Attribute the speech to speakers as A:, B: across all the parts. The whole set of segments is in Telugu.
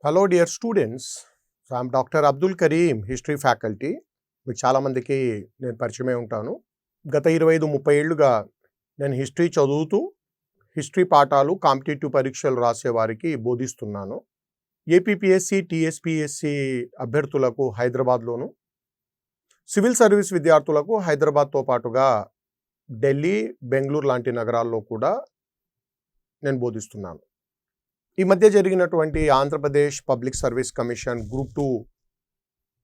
A: Hello dear students. So I'm Dr. Abdul Kareem, History Faculty. మీకు చాలామందికి నేను పరిచయమే ఉంటాను. గత 25-30 ఏళ్లుగా నేను హిస్టరీ చదువుతూ హిస్టరీ పాఠాలు కాంపిటేటివ్ పరీక్షలు రాసే వారికి బోధిస్తున్నాను. ఏపీపీఎస్సి, టీఎస్పీఎస్సి అభ్యర్థులకు హైదరాబాద్లోను, సివిల్ సర్వీస్ విద్యార్థులకు హైదరాబాద్తో పాటుగా ఢిల్లీ, బెంగళూరు లాంటి నగరాల్లో కూడా నేను బోధిస్తున్నాను. ఈ మధ్య జరిగినటువంటి Andhra Pradesh public service commission group 2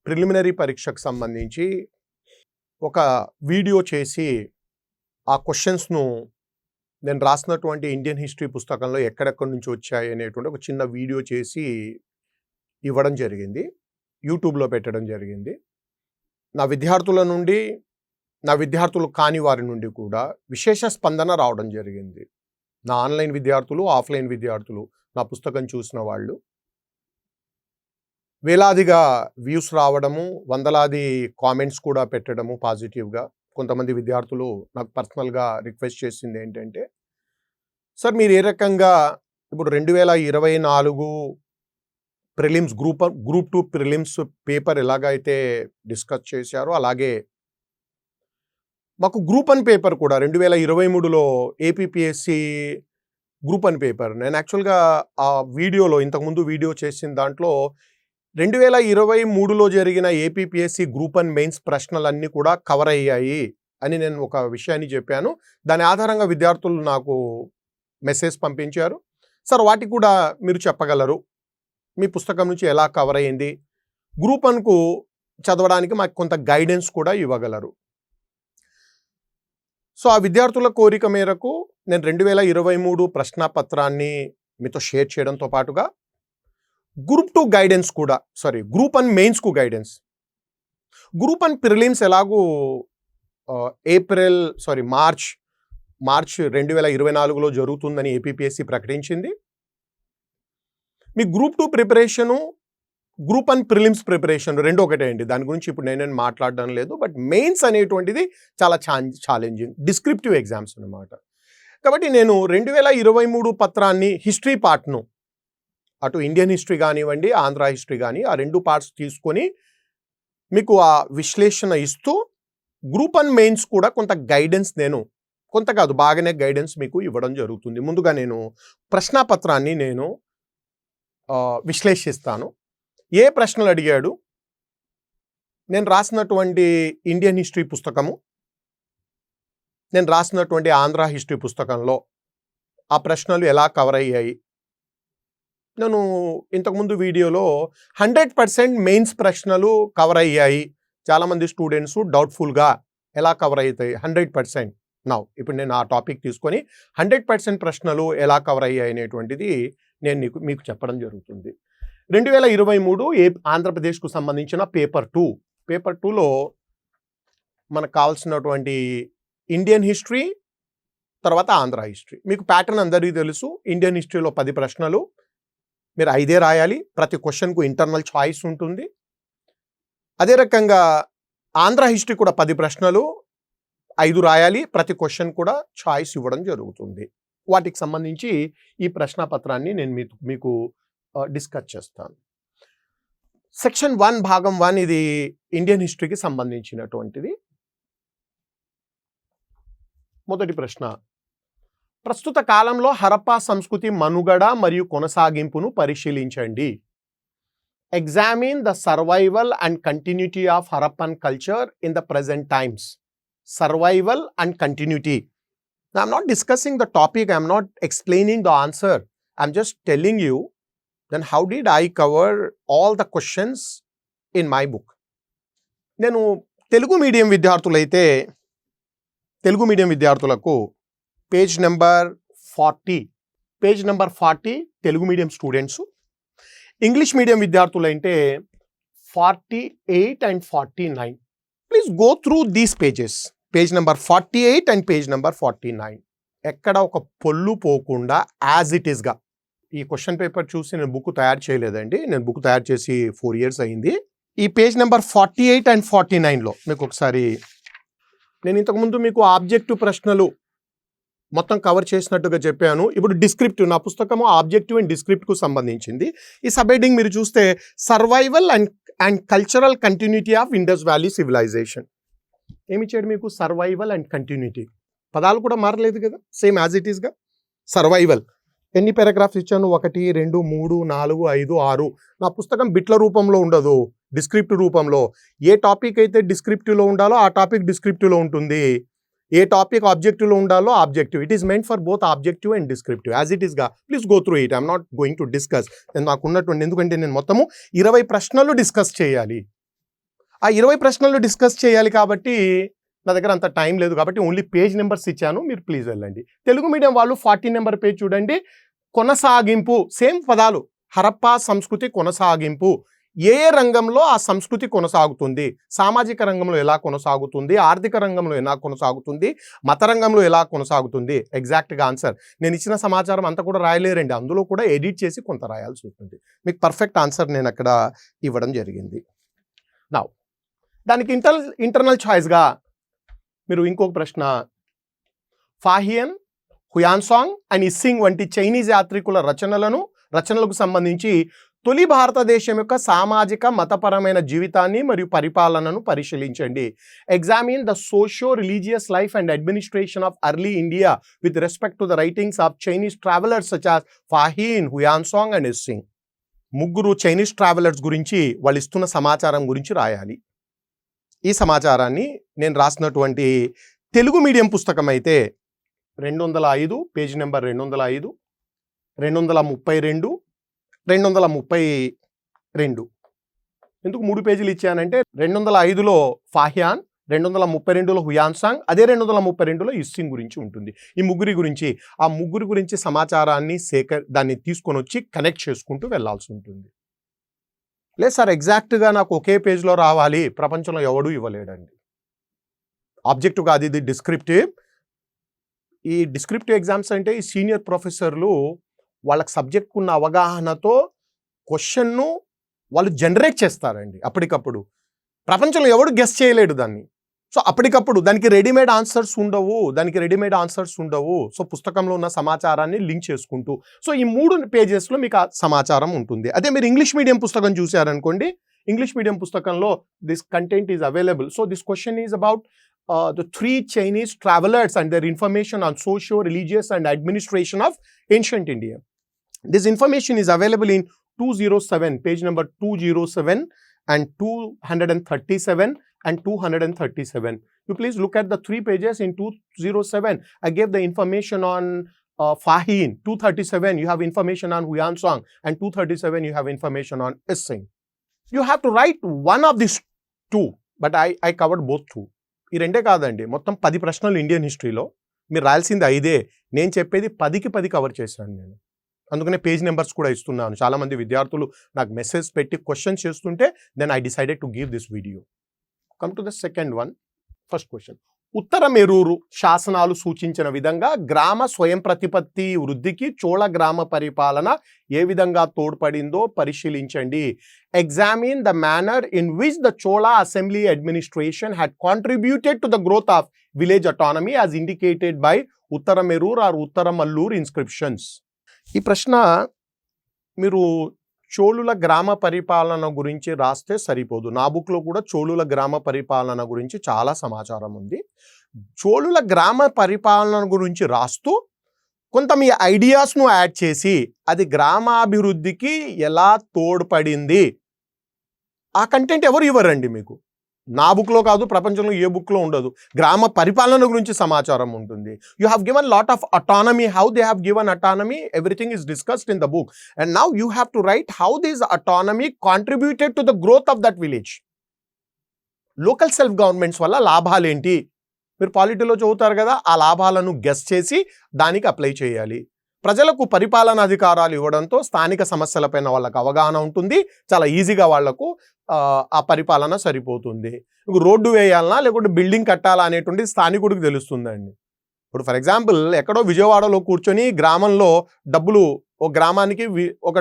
A: preliminary పరీక్షకు సంబంధించి ఒక వీడియో చేసి ఆ క్వశ్చన్స్ను నేను రాసినటువంటి ఇండియన్ హిస్టరీ పుస్తకంలో ఎక్కడెక్కడి నుంచి వచ్చాయి అనేటువంటి ఒక చిన్న వీడియో చేసి ఇవ్వడం జరిగింది. యూట్యూబ్లో పెట్టడం జరిగింది. నా విద్యార్థుల నుండి, నా విద్యార్థులు కాని వారి నుండి కూడా విశేష స్పందన రావడం జరిగింది. నా ఆన్లైన్ విద్యార్థులు, ఆఫ్లైన్ విద్యార్థులు, నా పుస్తకం చూసిన వాళ్ళు వేలాదిగా వ్యూస్ రావడము, వందలాది కామెంట్స్ కూడా పెట్టడము పాజిటివ్గా. కొంతమంది విద్యార్థులు నాకు పర్సనల్గా రిక్వెస్ట్ చేసింది ఏంటంటే, సార్ మీరు ఏ రకంగా ఇప్పుడు 2024 ప్రిలిమ్స్ గ్రూప్ 2 ప్రిలిమ్స్ పేపర్ ఎలాగైతే డిస్కస్ చేశారో అలాగే మాకు గ్రూప్ 1 పేపర్ కూడా 2023లో ఏపీపీఎస్సి గ్రూప్ 1 పేపర్ నేను యాక్చువల్గా ఆ వీడియోలో ఇంతకుముందు వీడియో చేసిన దాంట్లో 2023లో జరిగిన ఏపీపీఎస్సి గ్రూప్ 1 మెయిన్స్ ప్రశ్నలన్నీ కూడా కవర్ అయ్యాయి అని నేను ఒక విషయాన్ని చెప్పాను. దాని ఆధారంగా విద్యార్థులు నాకు మెసేజ్ పంపించారు. సార్ వాటికి కూడా మీరు చెప్పగలరు, మీ పుస్తకం నుంచి ఎలా కవర్ అయ్యింది, గ్రూప్ 1కు చదవడానికి మాకు కొంత గైడెన్స్ కూడా ఇవ్వగలరు. సో ఆ విద్యార్థుల కోరిక మేరకు నేను 2023 ప్రశ్నపత్రాన్ని మీతో షేర్ చేయడంతో పాటుగా గ్రూప్ 2 గైడెన్స్ కూడా, గ్రూప్ 1 మెయిన్స్కు గైడెన్స్. గ్రూప్ 1 ప్రిలిమ్స్ ఎలాగూ మార్చ్ 2024లో జరుగుతుందని ఏపీపీఎస్సి ప్రకటించింది. మీ group 2 preparation, group 1 prelims preparation రెండు ఒకటే అండి. దాని గురించి ఇప్పుడు నేను మాట్లాడడం లేదు. బట్ మెయిన్స్ అనేటువంటిది చాలా ఛాలెంజింగ్ డిస్క్రిప్టివ్ ఎగ్జామ్స్ అన్నమాట. కాబట్టి నేను 2023 పత్రాన్ని, హిస్టరీ పార్ట్ను, అటు ఇండియన్ హిస్టరీ కానివ్వండి, ఆంధ్ర హిస్టరీ కానీ, ఆ రెండు పార్ట్స్ తీసుకొని మీకు ఆ విశ్లేషణ ఇస్తూ గ్రూప్ 1 మెయిన్స్ కూడా కొంత గైడెన్స్, కొంత కాదు బాగానే గైడెన్స్ మీకు ఇవ్వడం జరుగుతుంది. ముందుగా నేను ప్రశ్నపత్రాన్ని నేను విశ్లేషిస్తాను. ఏ ప్రశ్నలు అడిగాడు, నేను రాసినటువంటి ఇండియన్ హిస్టరీ పుస్తకము, నేను రాసినటువంటి ఆంధ్ర హిస్టరీ పుస్తకంలో ఆ ప్రశ్నలు ఎలా కవర్ అయ్యాయి. నేను ఇంతకుముందు వీడియోలో 100% మెయిన్స్ ప్రశ్నలు కవర్ అయ్యాయి, చాలామంది స్టూడెంట్స్ డౌట్ఫుల్గా ఎలా కవర్ అవుతాయి 100%. ఇప్పుడు నేను ఆ టాపిక్ తీసుకొని 100% ప్రశ్నలు ఎలా కవర్ అయ్యాయి అనేటువంటిది నేను మీకు చెప్పడం జరుగుతుంది. 2023 ఆంధ్రప్రదేశ్కు సంబంధించిన పేపర్ 2లో మనకు కావాల్సినటువంటి ఇండియన్ హిస్టరీ, తర్వాత ఆంధ్ర హిస్టరీ. మీకు ప్యాటర్న్ అందరికీ తెలుసు. ఇండియన్ హిస్టరీలో 10 ప్రశ్నలు, మీరు 5 రాయాలి. ప్రతి క్వశ్చన్కు ఇంటర్నల్ చాయిస్ ఉంటుంది. అదే రకంగా ఆంధ్ర హిస్టరీ కూడా 10 ప్రశ్నలు, 5 రాయాలి. ప్రతి క్వశ్చన్ కూడా చాయిస్ ఇవ్వడం జరుగుతుంది. వాటికి సంబంధించి ఈ ప్రశ్నపత్రాన్ని నేను మీకు డిస్కస్ చేస్తాను. సెక్షన్ 1 భాగం 1 ఇది ఇండియన్ హిస్టరీకి సంబంధించినటువంటిది. మొదటి ప్రశ్న, ప్రస్తుత కాలంలో హరప్పా సంస్కృతి మనుగడ మరియు కొనసాగింపును పరిశీలించండి. Examine the survival and continuity of Harappan culture in the present times. Survival and continuity. I'm not discussing the topic, I'm not explaining the answer, I'm just telling you then how did I cover all the questions in my book. నేను తెలుగు మీడియం విద్యార్థులకు page number 40 Telugu medium students. English medium విద్యార్థులు అంటే 48 and 49. Please go through these pages, page number 48 and page number 49. ఎక్కడ ఒక పొల్లు పోకుండా యాజ్ ఇట్ ఈస్గా. ఈ క్వశ్చన్ పేపర్ చూసి నేను బుక్ తయారు చేయలేదండి, నేను బుక్ తయారు చేసి 4 years అయింది. ఈ పేజ్ నెంబర్ 48 and 49లో మీకు ఒకసారి నేను ఇంతకుముందు మీకు ఆబ్జెక్టివ్ ప్రశ్నలు మొత్తం కవర్ చేసినట్టుగా చెప్పాను. ఇప్పుడు డిస్క్రిప్టివ్, నా పుస్తకము ఆబ్జెక్టివ్ అండ్ డిస్క్రిప్ట్‌కు సంబంధించింది. ఈ సబ్ హెడ్డింగ్ మీరు చూస్తే survival and cultural continuity of Indus valley civilisation. ఏమిచ్చాడు మీకు? Survival and continuity. పదాలు కూడా మారలేదు కదా, సేమ్ యాజ్ ఇట్ ఈస్‌గా. సర్వైవల్ ఎన్ని పారాగ్రాఫ్స్ ఇచ్చాను? 1, 2, 3, 4, 5, 6. నా పుస్తకం బిట్ల రూపంలో ఉండదు, డిస్క్రిప్టివ్ రూపంలో. ఏ టాపిక్ అయితే డిస్క్రిప్టివ్లో ఉండాలో ఆ టాపిక్ డిస్క్రిప్టివ్లో ఉంటుంది, ఏ టాపిక్ ఆబ్జెక్టివ్లో ఉండాలో objective. It is meant for both objective and descriptive as it ఈస్గా. Please go through it. I'm not going to discuss. నాకున్నటువంటి, ఎందుకంటే నేను మొత్తము 20 ప్రశ్నలు డిస్కస్ చేయాలి. ఆ 20 ప్రశ్నలు డిస్కస్ చేయాలి కాబట్టి నా దగ్గర అంత టైం లేదు, కాబట్టి ఓన్లీ పేజ్ నెంబర్స్ ఇచ్చాను, మీరు ప్లీజ్ వెళ్ళండి. తెలుగు మీడియం వాళ్ళు 40 నెంబర్ పేజ్ చూడండి. కొనసాగింపు, సేమ్ పదాలు. హరప్పా సంస్కృతి కొనసాగింపు. ఏ రంగంలో ఆ సంస్కృతి కొనసాగుతుంది? సామాజిక రంగంలో ఎలా కొనసాగుతుంది, ఆర్థిక రంగంలో ఎలా కొనసాగుతుంది, మత రంగంలో ఎలా కొనసాగుతుంది? ఎగ్జాక్ట్గా ఆన్సర్. నేను ఇచ్చిన సమాచారం అంతా కూడా రాయలేరండి, అందులో కూడా ఎడిట్ చేసి కొంత రాయాల్సి ఉంటుంది. మీకు పర్ఫెక్ట్ ఆన్సర్ నేను అక్కడ ఇవ్వడం జరిగింది. నౌ దానికి ఇంటర్నల్ చాయిస్గా మీరు ఇంకొక ప్రశ్న, ఫాహియన్, హుయాన్సాంగ్ అండ్ ఇస్సింగ్ వంటి చైనీస్ యాత్రికుల రచనలకు సంబంధించి తొలి భారతదేశం యొక్క సామాజిక మతపరమైన జీవితాన్ని మరియు పరిపాలనను పరిశీలించండి. Examine the socio religious life and administration of early India with respect to the writings of Chinese travellers such as Fahien, Hiuen Tsang and Itsing. ముగ్గురు చైనీస్ ట్రావెలర్స్ గురించి వాళ్ళు ఇస్తున్న సమాచారం గురించి రాయాలి. ఈ సమాచారాన్ని నేను రాసినటువంటి తెలుగు మీడియం పుస్తకం అయితే 205, పేజ్ నెంబర్ 205, 232, 232. ఎందుకు 3 పేజీలు ఇచ్చానంటే 205లో ఫాహియాన్, 232లో హుయాన్సాంగ్, అదే 232లో ఇస్సింగ్ గురించి ఉంటుంది. ఈ ముగ్గురి గురించి సమాచారాన్ని దాన్ని తీసుకొని వచ్చి కనెక్ట్ చేసుకుంటూ వెళ్ళాల్సి ఉంటుంది. లేదు సార్, ఎగ్జాక్ట్గా నాకు ఒకే పేజ్లో రావాలి, ప్రపంచంలో ఎవడూ ఇవ్వలేడండి. ఆబ్జెక్టివ్ కాదు, ఇది డిస్క్రిప్టివ్. ఈ డిస్క్రిప్టివ్ ఎగ్జామ్స్ అంటే ఈ సీనియర్ ప్రొఫెసర్లు వాళ్ళకి సబ్జెక్ట్కు ఉన్న అవగాహనతో క్వశ్చన్ను వాళ్ళు జనరేట్ చేస్తారండి అప్పటికప్పుడు. ప్రపంచంలో ఎవడు గెస్ చేయలేడు దాన్ని. సో అప్పటికప్పుడు దానికి రెడీమేడ్ ఆన్సర్స్ ఉండవు. సో పుస్తకంలో ఉన్న సమాచారాన్ని లింక్ చేసుకుంటూ, సో ఈ 3 పేజెస్లో మీకు ఆ సమాచారం ఉంటుంది. అదే మీరు ఇంగ్లీష్ మీడియం పుస్తకం చూశారనుకోండి, ఇంగ్లీష్ మీడియం పుస్తకంలో this content is available. So this question is about the 3 Chinese travelers and their information on socio-religious and administration of ancient India. This information is available in 207, page number 207 and 237 and 237. You please look at the 3 pages in 207. I gave the information on Fahin. 237 you have information on Huyansang, and 237 you have information on Issing. You have to write one of these 2, but I covered both 2. ఈ రెండే కాదండి, మొత్తం 10 ప్రశ్నలు ఇండియన్ హిస్టరీలో. మీరు రాయాల్సింది 5. నేను చెప్పేది 10కి 10 కవర్ చేశాను నేను. అందుకనే పేజ్ నెంబర్స్ కూడా ఇస్తున్నాను. చాలామంది విద్యార్థులు నాకు మెసేజ్ పెట్టి క్వశ్చన్ చేస్తుంటే then I decided to give this video. Come to the second one. First question, Uttaramerur శాసనాలు సూచించిన విధంగా గ్రామ స్వయం ప్రతిపత్తి వృద్ధికి చోళ గ్రామ పరిపాలన ఏ విధంగా తోడ్పడిందో పరిశీలించండి. Examine the manner in which the Chola assembly administration had contributed to the growth of village autonomy as indicated by Uttaramerur or Uttaramallur inscriptions. ఈ ప్రశ్న మీరు చోళుల గ్రామ పరిపాలన గురించి రాస్తే సరిపోదు. నా బుక్లో కూడా చోళుల గ్రామ పరిపాలన గురించి చాలా సమాచారం ఉంది. చోళుల గ్రామ పరిపాలన గురించి రాస్తూ కొంత మీ ఐడియాస్ను యాడ్ చేసి అది గ్రామాభివృద్ధికి ఎలా తోడ్పడింది, ఆ కంటెంట్ ఎవరు ఇవ్వరండి మీకు. నా బుక్లో కాదు, ప్రపంచంలో ఏ బుక్లో ఉండదు. గ్రామ పరిపాలన గురించి సమాచారం ఉంటుంది. You have given lot of autonomy, how they have given autonomy, everything is discussed in the book. And now you have to right how this autonomy contributed to the growth of that village. Local self governments వల్ల లాభాలేంటి, మీరు పాలిటీలో చదువుతారు కదా, ఆ లాభాలను గెస్ చేసి దానికి అప్లై చేయాలి. ప్రజలకు పరిపాలన అధికారాలు ఇవ్వడంతో స్థానిక సమస్యలపైన వాళ్ళకు అవగాహన ఉంటుంది. చాలా ఈజీగా వాళ్లకు ఆ పరిపాలన సరిపోతుంది. రోడ్డు వేయాలన్నా లేకుంటే బిల్డింగ్ కట్టాలా అనేటువంటి స్థానికుడికి తెలుస్తుందండి. ఇప్పుడు ఫర్ ఎగ్జాంపుల్ ఎక్కడో విజయవాడలో కూర్చొని గ్రామంలో డబ్బులు ఒక గ్రామానికి ఒక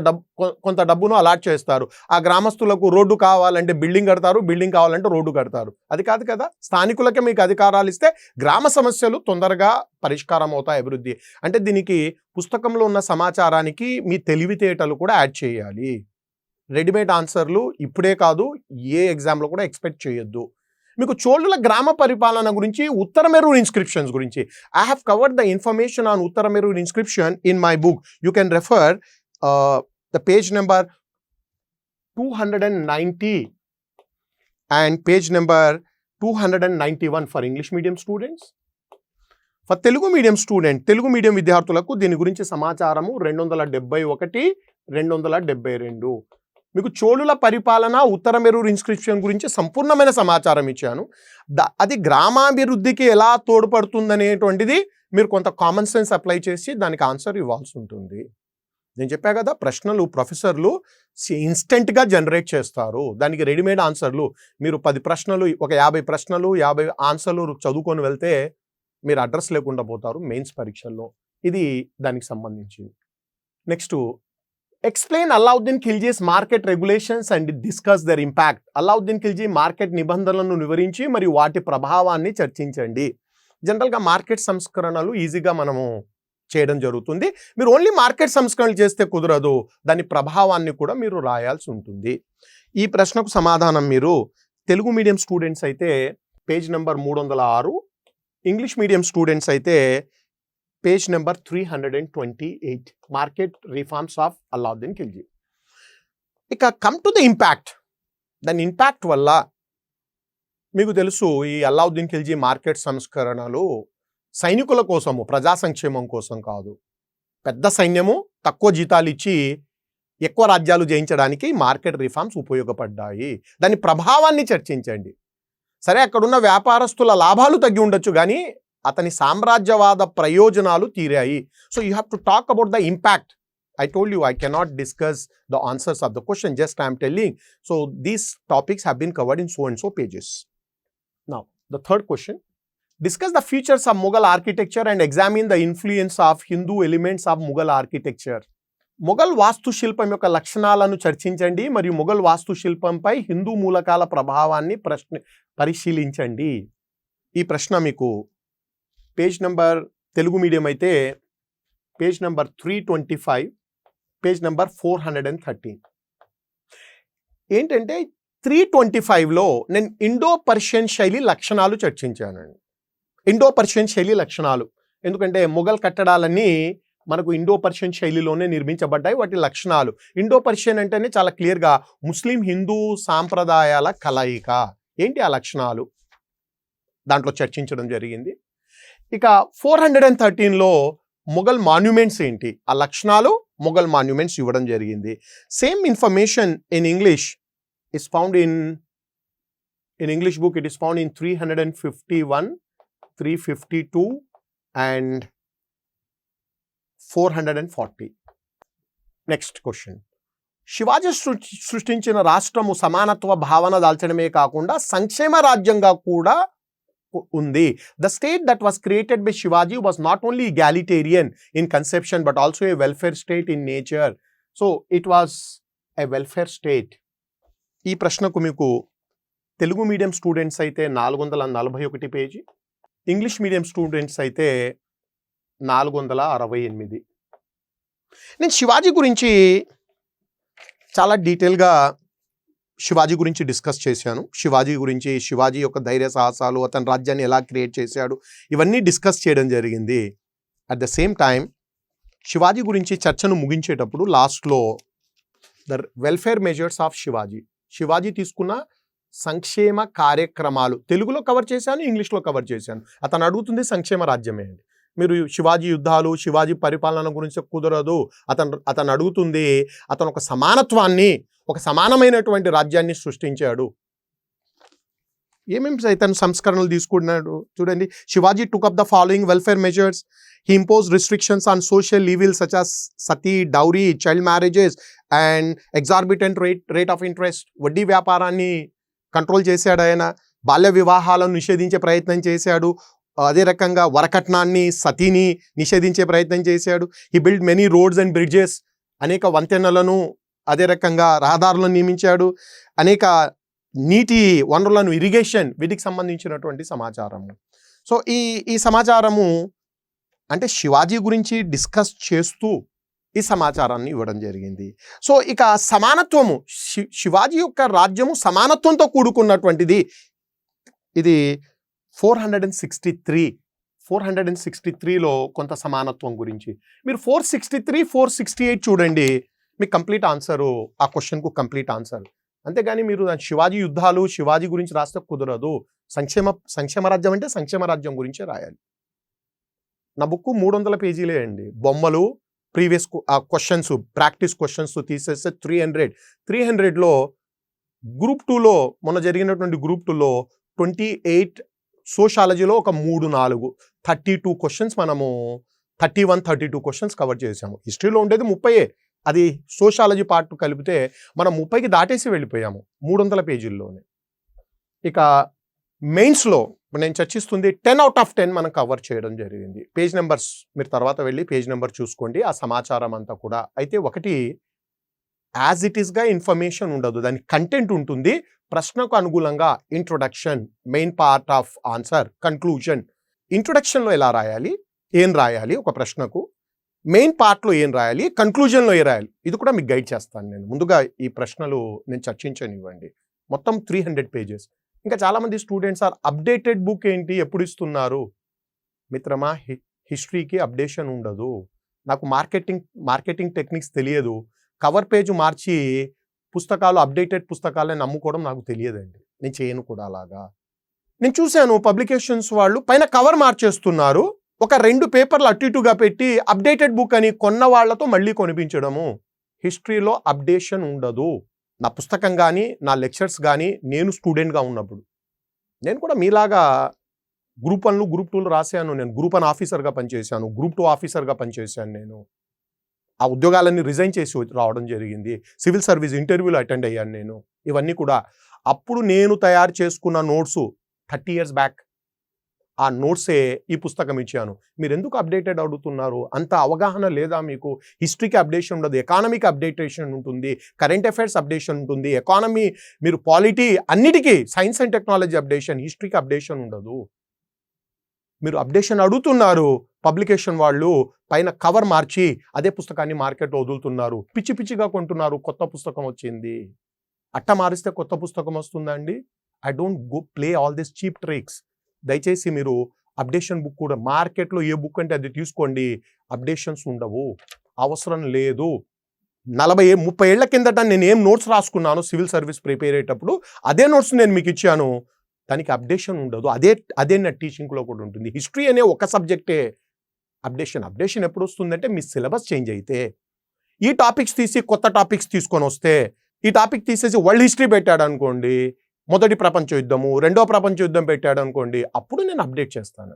A: కొంత డబ్బును అలాట్ చేస్తారు. ఆ గ్రామస్తులకు రోడ్డు కావాలంటే బిల్డింగ్ కడతారు, బిల్డింగ్ కావాలంటే రోడ్డు కడతారు. అది కాదు కదా. స్థానికులకే మీకు అధికారాలు ఇస్తే గ్రామ సమస్యలు తొందరగా పరిష్కారం అవుతాయి, అభివృద్ధి. అంటే దీనికి పుస్తకంలో ఉన్న సమాచారానికి మీ తెలివితేటలు కూడా యాడ్ చేయాలి. రెడీమేడ్ ఆన్సర్లు ఇప్పుడే కాదు, ఏ ఎగ్జామ్లో కూడా ఎక్స్పెక్ట్ చేయొద్దు. మీకు చోళుల గ్రామ పరిపాలన గురించి, ఉత్తరమెరూర్ ఇన్స్క్రిప్షన్స్ గురించి I have covered the information on Uttaramerur inscription in my book. You can refer the page number 290 and page number 291 for English medium students. For Telugu medium student, Telugu medium విద్యార్థులకు దీని గురించి సమాచారము 271, 272. మీకు చోళుల పరిపాలన, ఉత్తరమెరూర్ ఇన్స్క్రిప్షన్ గురించి సంపూర్ణమైన సమాచారం ఇచ్చాను. అది గ్రామాభివృద్ధికి ఎలా తోడ్పడుతుందనేటువంటిది మీరు కొంత కామన్ సెన్స్ అప్లై చేసి దానికి ఆన్సర్ ఇవ్వాల్సి ఉంటుంది. నేను చెప్పా కదా, ప్రశ్నలు ప్రొఫెసర్లు ఇన్స్టెంట్గా జనరేట్ చేస్తారు. దానికి రెడీమేడ్ ఆన్సర్లు మీరు 10 ప్రశ్నలు, ఒక 50 ప్రశ్నలు 50 ఆన్సర్లు చదువుకొని వెళ్తే మీరు అడ్రస్ లేకుండా పోతారు మెయిన్స్ పరీక్షల్లో. ఇది దానికి సంబంధించింది. Next, explain Alauddin Khilji's market regulations and discuss their impact. Alauddin Khilji market నిబంధనలను వివరించి మరియు వాటి ప్రభావాన్ని చర్చించండి. జనరల్గా మార్కెట్ సంస్కరణలు ఈజీగా మనము చేయడం జరుగుతుంది. మీరు ఓన్లీ మార్కెట్ సంస్కరణలు చేస్తే కుదరదు, దాని ప్రభావాన్ని కూడా మీరు రాయాల్సి ఉంటుంది. ఈ ప్రశ్నకు సమాధానం మీరు తెలుగు మీడియం స్టూడెంట్స్ అయితే page number 306, English medium students అయితే page number 328, market reforms of Alauddin Khilji. ఇక కమ్ టు ద ఇంపాక్ట్. దాని ఇంపాక్ట్ వల్ల మీకు తెలుసు, ఈ అలావుద్దీన్ ఖిల్జీ మార్కెట్ సంస్కరణలు సైనికుల కోసము, ప్రజా సంక్షేమం కోసం కాదు. పెద్ద సైన్యము, తక్కువ జీతాలు ఇచ్చి ఎక్కువ రాజ్యాలు జయించడానికి మార్కెట్ రిఫార్మ్స్ ఉపయోగపడ్డాయి. దాని ప్రభావాన్ని చర్చించండి. సరే, అక్కడున్న వ్యాపారస్తుల లాభాలు తగ్గి ఉండొచ్చు, కానీ అతని సామ్రాజ్యవాద ప్రయోజనాలు తీరాయి. So you have to talk about the impact. I told you I cannot discuss the answers of the question, just I am telling. So these topics have been covered in so and so pages. Now, the third question. Discuss the features of Mughal architecture and examine the influence of Hindu elements of Mughal architecture. Mughal వాస్తుశిల్పం యొక్క లక్షణాలను చర్చించండి మరియు మొఘల్ వాస్తుశిల్పంపై హిందూ మూలకాల ప్రభావాన్ని పరిశీలించండి. ఈ ప్రశ్న మీకు పేజ్ నెంబర్, తెలుగు మీడియం అయితే పేజ్ నెంబర్ 325, పేజ్ నెంబర్ 413. ఏంటంటే 325లో నేను ఇండో పర్షియన్ శైలి లక్షణాలు చర్చించానండి. ఇండో పర్షియన్ శైలి లక్షణాలు, ఎందుకంటే మొఘల్ కట్టడాలన్నీ మనకు ఇండో పర్షియన్ శైలిలోనే నిర్మించబడ్డాయి. వాటి లక్షణాలు, ఇండో పర్షియన్ అంటేనే చాలా క్లియర్గా ముస్లిం హిందూ సాంప్రదాయాల కలయిక. ఏంటి ఆ లక్షణాలు, దాంట్లో చర్చించడం జరిగింది. ఇక 413లో మొఘల్ మాన్యుమెంట్స్ ఏంటి, ఆ లక్షణాలు, మొఘల్ మాన్యుమెంట్స్ ఇవ్వడం జరిగింది. Same information in English is found in English book. It is found in 351, 352 and 440. Next question. Shivaji సృష్టించిన రాష్ట్రము సమానత్వ భావన దాల్చడమే కాకుండా సంక్షేమ రాజ్యంగా కూడా ఉంది. The state that was created by Shivaji was not only egalitarian in conception but also a welfare state in nature. So it was a welfare state. ఈ ప్రశ్నకు మీకు తెలుగు మీడియం స్టూడెంట్స్ అయితే 441 పేజీ, ఇంగ్లీష్ మీడియం స్టూడెంట్స్ అయితే 468. నేను శివాజీ గురించి చాలా డీటెయిల్గా శివాజీ గురించి డిస్కస్ చేశాను. శివాజీ యొక్క ధైర్య సాహసాలు, అతని రాజ్యాన్ని ఎలా క్రియేట్ చేశాడు, ఇవన్నీ డిస్కస్ చేయడం జరిగింది. At the same time Shivaji గురించి చర్చను ముగించేటప్పుడు లాస్ట్లో the welfare measures of Shivaji తీసుకున్న సంక్షేమ కార్యక్రమాలు తెలుగులో కవర్ చేశాను, ఇంగ్లీష్లో కవర్ చేశాను. అతను అడుగుతుంది సంక్షేమ రాజ్యమే అండి. మీరు శివాజీ యుద్ధాలు, శివాజీ పరిపాలన గురించి కుదరదు. అతను అడుగుతుంది, అతను ఒక సమానత్వాన్ని, ఒక సమానమైనటువంటి రాజ్యాన్ని సృష్టించాడు. ఏమేమి అతను సంస్కరణలు తీసుకున్నాడు చూడండి. Shivaji took up the following welfare measures. He imposed restrictions on social evils such as sati, dowry, child marriages and exorbitant rate of interest. వడ్డీ వ్యాపారాన్ని కంట్రోల్ చేశాడు ఆయన. బాల్య వివాహాలను నిషేధించే ప్రయత్నం చేశాడు. అదే రకంగా వరకట్నాన్ని సతీని నిషేధించే ప్రయత్నం చేశాడు. He build many roads and bridges, అనేక వంతెనలను అదే రకంగా రహదారులను నియమించాడు. అనేక నీటి వనరులను ఇరిగేషన్ వీటికి సంబంధించినటువంటి సమాచారము. సో ఈ సమాచారము అంటే శివాజీ గురించి డిస్కస్ చేస్తూ ఈ సమాచారాన్ని ఇవ్వడం జరిగింది. సో ఇక సమానత్వము, శివాజీ యొక్క రాజ్యము సమానత్వంతో కూడుకున్నటువంటిది. ఇది 463లో కొంత సమానత్వం గురించి మీరు 463, 468 చూడండి, మీకు కంప్లీట్ ఆన్సరు, ఆ క్వశ్చన్కు కంప్లీట్ ఆన్సర్. అంతేగాని మీరు శివాజీ యుద్ధాలు, శివాజీ గురించి రాస్తే కుదరదు. సంక్షేమ రాజ్యం అంటే సంక్షేమ రాజ్యం గురించే రాయాలి. నా బుక్ 300 పేజీలే అండి. బొమ్మలు, ప్రీవియస్ క్వశ్చన్స్, ప్రాక్టీస్ క్వశ్చన్స్ తీసేస్తే 300లో గ్రూప్ 2లో మొన్న జరిగినటువంటి గ్రూప్ 2లో 28, సోషాలజీలో ఒక 3-4 32 క్వశ్చన్స్ మనము 32 క్వశ్చన్స్ కవర్ చేసాము. హిస్టరీలో ఉండేది 30, అది సోషాలజీ పార్ట్ కలిపితే మనం 30కి దాటేసి వెళ్ళిపోయాము 300 పేజీల్లోనే. ఇక మెయిన్స్లో నేను చర్చిస్తుంది 10 out of 10 మనం కవర్ చేయడం జరిగింది. పేజ్ నెంబర్స్ మీరు తర్వాత వెళ్ళి పేజ్ నెంబర్ చూసుకోండి, ఆ సమాచారం అంతా కూడా. అయితే ఒకటి, యాజ్ ఇట్ ఈస్గా ఇన్ఫర్మేషన్ ఉండదు, దాని కంటెంట్ ఉంటుంది. ప్రశ్నకు అనుగుణంగా introduction, main part of answer, conclusion. ఇంట్రొడక్షన్లో ఎలా రాయాలి, ఏం రాయాలి ఒక ప్రశ్నకు, మెయిన్ పార్ట్లో ఏం రాయాలి, కన్క్లూజన్లో ఏం రాయాలి, ఇది కూడా మీకు గైడ్ చేస్తాను నేను. ముందుగా ఈ ప్రశ్నలు నేను చర్చించనివ్వండి. మొత్తం 300 పేజెస్. ఇంకా చాలామంది స్టూడెంట్స్ ఆర్ అప్డేటెడ్ బుక్ ఏంటి, ఎప్పుడు ఇస్తున్నారు? మిత్రమా, హిస్టరీకి అప్డేషన్ ఉండదు. నాకు మార్కెటింగ్ టెక్నిక్స్ తెలియదు. కవర్ పేజ్ మార్చి పుస్తకాలు, అప్డేటెడ్ పుస్తకాలని నమ్ముకోవడం నాకు తెలియదండి. నేను చేయను కూడా అలాగా. నేను చూశాను పబ్లికేషన్స్ వాళ్ళు పైన కవర్ మార్చేస్తున్నారు, ఒక 2 పేపర్లు అటు ఇటుగా పెట్టి అప్డేటెడ్ బుక్ అని కొన్న వాళ్లతో మళ్ళీ కొనిపించడము. హిస్టరీలో అప్డేషన్ ఉండదు. నా పుస్తకం కానీ, నా లెక్చర్స్ కానీ, నేను స్టూడెంట్గా ఉన్నప్పుడు నేను కూడా మీలాగా గ్రూప్ 1, గ్రూప్ 2 రాశాను. నేను గ్రూప్ 1 ఆఫీసర్గా పనిచేశాను, గ్రూప్ 2 ఆఫీసర్గా పనిచేశాను. నేను ఆ ఉద్యోగాలన్నీ రిజైన్ చేసి రావడం జరిగింది. సివిల్ సర్వీస్ ఇంటర్వ్యూలు అటెండ్ అయ్యాను నేను. ఇవన్నీ కూడా అప్పుడు నేను తయారు చేసుకున్న నోట్సు 30 years బ్యాక్. ఆ నోట్సే ఈ పుస్తకం ఇచ్చాను. మీరు ఎందుకు అప్డేటెడ్ అడుగుతున్నారు? అంత అవగాహన లేదా మీకు? హిస్టరీకి అప్డేషన్ ఉండదు, ఎకానమీకి అప్డేటేషన్ ఉంటుంది, కరెంట్ అఫైర్స్ అప్డేషన్ ఉంటుంది, ఎకానమీ, మీరు పాలిటీ, అన్నిటికీ సైన్స్ అండ్ టెక్నాలజీ అప్డేషన్, హిస్టరీకి అప్డేషన్ ఉండదు. మీరు అప్డేషన్ అడుగుతున్నారు, పబ్లికేషన్ వాళ్ళు పైన కవర్ మార్చి అదే పుస్తకాన్ని మార్కెట్లో వదులుతున్నారు, పిచ్చి పిచ్చిగా కొంటున్నారు. కొత్త పుస్తకం వచ్చింది, అట్ట మారిస్తే కొత్త పుస్తకం వస్తుందండి. I don't go play all this cheap tricks. దయచేసి మీరు అప్డేషన్ బుక్ కూడా మార్కెట్లో ఏ బుక్ అంటే అది తీసుకోండి. అప్డేషన్స్ ఉండవు, అవసరం లేదు. 30 ఏళ్ల కిందట నేను ఏం నోట్స్ రాసుకున్నాను సివిల్ సర్వీస్ ప్రిపేర్ అయ్యేటప్పుడు, అదే నోట్స్ నేను మీకు ఇచ్చాను. దానికి అప్డేషన్ ఉండదు. అదే నా టీచింగ్లో కూడా ఉంటుంది. హిస్టరీ అనే ఒక సబ్జెక్టే అప్డేషన్ ఎప్పుడు వస్తుందంటే మీ సిలబస్ చేంజ్ అయితే. ఈ టాపిక్స్ తీసి కొత్త టాపిక్స్ తీసుకొని వస్తే, ఈ టాపిక్ తీసేసి వరల్డ్ హిస్టరీ పెట్టాడు అనుకోండి, మొదటి ప్రపంచ యుద్ధము, రెండో ప్రపంచ యుద్ధం పెట్టాడు అనుకోండి, అప్పుడు నేను అప్డేట్ చేస్తాను.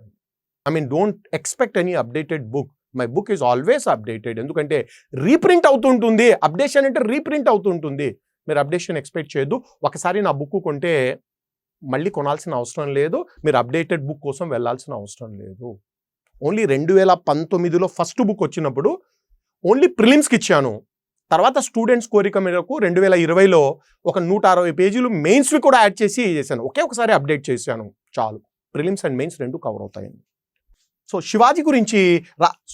A: I mean don't expect any updated book. My book is always updated. ఎందుకంటే రీప్రింట్ అవుతుంటుంది. అప్డేషన్ అంటే రీప్రింట్ అవుతుంటుంది. మీరు అప్డేషన్ ఎక్స్పెక్ట్ చేయొద్దు. ఒకసారి నా బుక్ కొంటే మళ్ళీ కొనాల్సిన అవసరం లేదు, మీరు అప్డేటెడ్ బుక్ కోసం వెళ్ళాల్సిన అవసరం లేదు. ఓన్లీ 2019లో ఫస్ట్ బుక్ వచ్చినప్పుడు ఓన్లీ ప్రిలిమ్స్కి ఇచ్చాను. తర్వాత స్టూడెంట్స్ కోరిక మేరకు 2020లో ఒక 160 పేజీలు మెయిన్స్వి కూడా యాడ్ చేసి చేశాను. ఒకసారి అప్డేట్ చేశాను చాలు. ప్రిలిమ్స్ అండ్ మెయిన్స్ 2 కవర్ అవుతాయండి. సో శివాజీ గురించి,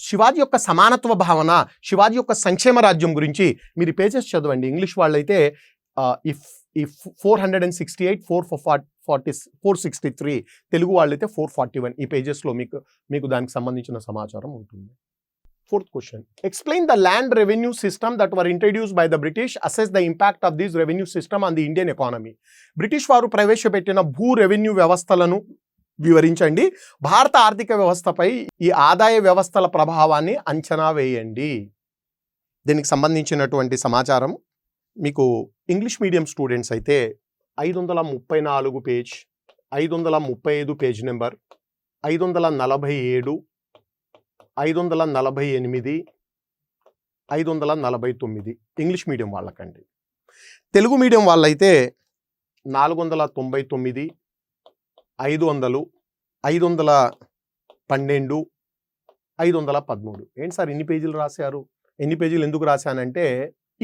A: శివాజీ యొక్క సమానత్వ భావన, శివాజీ యొక్క సంక్షేమ రాజ్యం గురించి మీరు ఈ పేజెస్ చదవండి. ఇంగ్లీష్ వాళ్ళైతే ఈ 468, 463, తెలుగు వాళ్ళైతే 441. ఈ పేజెస్లో మీకు దానికి సంబంధించిన సమాచారం ఉంటుంది. 4th question. Explain the land revenue system that were introduced by the British. Assess the impact of this revenue system on the Indian economy. British వారు ప్రవేశపెట్టిన భూ రెవెన్యూ వ్యవస్థలను వివరించండి. భారత ఆర్థిక వ్యవస్థపై ఈ ఆదాయ వ్యవస్థల ప్రభావాన్ని అంచనా వేయండి. దీనికి సంబంధించినటువంటి సమాచారం మీకు ఇంగ్లీష్ మీడియం స్టూడెంట్స్ అయితే 534 page, 535 page number, 547, 548, 549 English medium వాళ్ళకండి. తెలుగు మీడియం వాళ్ళైతే 499, 500, 513. ఏంటి సార్ ఇన్ని పేజీలు రాశారు? ఎన్ని పేజీలు ఎందుకు రాశానంటే